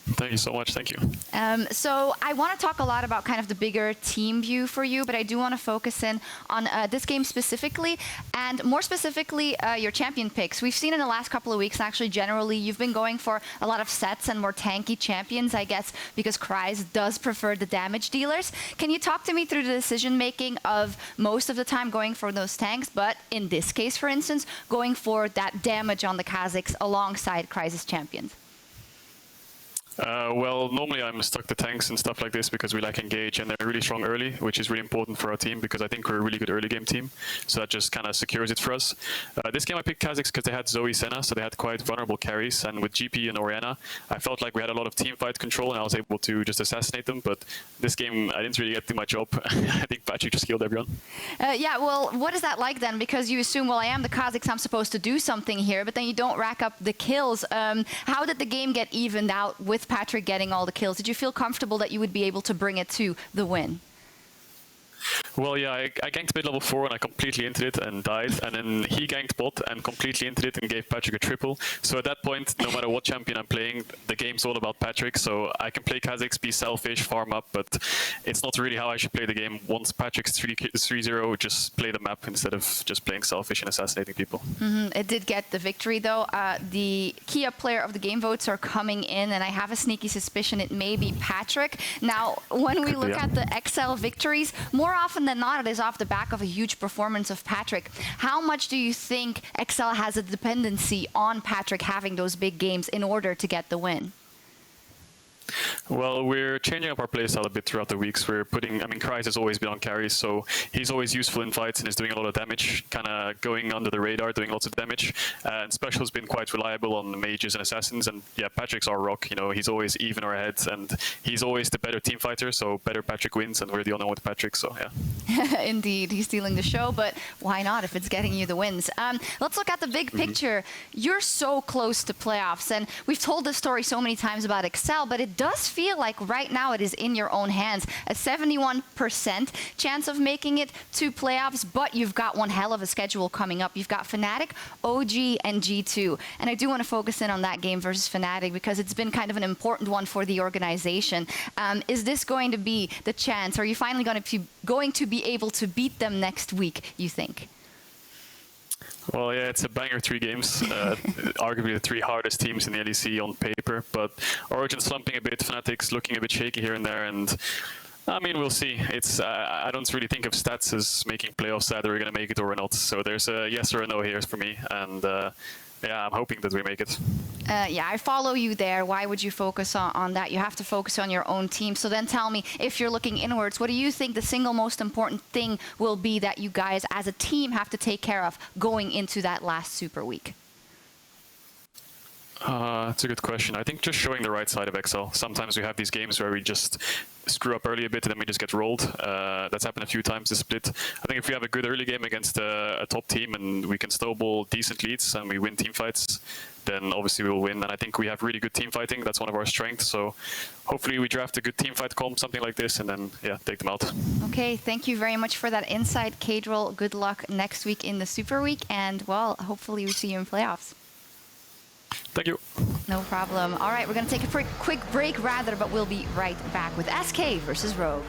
Thank you so much. Thank you. So I want to talk a lot about kind of the bigger team view for you, but I do want to focus in on this game specifically, and more specifically, your champion picks. We've seen in the last couple of weeks, actually, generally, you've been going for a lot of Setts and more tanky champions, I guess, because Kryze does prefer the damage dealers. Can you talk to me through the decision-making of most of the time going for those tanks, but in this case, for instance, going for that damage on the Kha'Zix alongside Kryze's champions? Well, normally I'm stuck to tanks and stuff like this because we lack engage and they're really strong early, which is really important for our team because I think we're a really good early game team. So that just kind of secures it for us. This game I picked Kha'Zix because they had Zoe Senna, so they had quite vulnerable carries. And with GP and Orianna, I felt like we had a lot of team fight control and I was able to just assassinate them. But this game, I didn't really get to my job. I think Patrik just killed everyone. Yeah, well, what is that like then? Because you assume, well, I am the Kha'Zix, I'm supposed to do something here, but then you don't rack up the kills. How did the game get evened out with Patrik getting all the kills? Did you feel comfortable that you would be able to bring it to the win? Well, yeah, I ganked mid level 4 and I completely inted it and died, and then he ganked bot and completely inted it and gave Patrik a triple. So at that point, no matter what champion I'm playing, the game's all about Patrik. So I can play Kha'Zix, be selfish, farm up, but it's not really how I should play the game. Once Patrik's 3-0, just play the map instead of just playing selfish and assassinating people. It did get the victory, though. The Kia player of the game votes are coming in, and I have a sneaky suspicion it may be Patrik. Now, when we look at the XL victories, more often than not, it is off the back of a huge performance of Patrik. How much do you think XL has a dependency on Patrik having those big games in order to get the win? Well, we're changing up our playstyle a bit throughout the weeks. We're putting, I mean, Kryze has always been on carries, so he's always useful in fights and is doing a lot of damage, kind of going under the radar, doing lots of damage. And Special's been quite reliable on mages and assassins, and yeah, Patrik's our rock. You know, he's always even or ahead, and he's always the better team fighter, so better Patrik wins, and we're the only one with Patrik, so yeah. Indeed, he's stealing the show, but why not if it's getting you the wins? Let's look at the big picture. You're so close to playoffs, and we've told this story so many times about Excel, but it does feel like right now it is in your own hands. A 71% chance of making it to playoffs, but you've got one hell of a schedule coming up. You've got Fnatic, OG, and G2. And I do want to focus in on that game versus Fnatic because it's been kind of an important one for the organization. Is this going to be the chance? Are you finally going to be able to beat them next week, you think? Well, yeah, it's a banger 3 games. Arguably the 3 hardest teams in the LEC on paper, but Origin's slumping a bit, Fnatic's looking a bit shaky here and there, and I mean, we'll see. It's I don't really think of stats as making playoffs, either we're going to make it or not. So there's a yes or a no here for me, and yeah, I'm hoping that we make it. Yeah, I follow you there. Why would you focus on that? You have to focus on your own team. So then tell me, if you're looking inwards, what do you think the single most important thing will be that you guys as a team have to take care of going into that last Super Week? That's a good question. I think just showing the right side of XL. Sometimes we have these games where we just screw up early a bit and then we just get rolled. That's happened a few times this split. I think if we have a good early game against a top team and we can snowball decent leads and we win team fights, then obviously we will win. And I think we have really good team fighting. That's one of our strengths. So hopefully we draft a good team fight comp, something like this, and then, yeah, take them out. Okay, thank you very much for that insight, Caedrel. Good luck next week in the Super Week. And, well, hopefully we see you in playoffs. Thank you. No problem. All right, we're going to take a quick break, but we'll be right back with SK versus Rogue.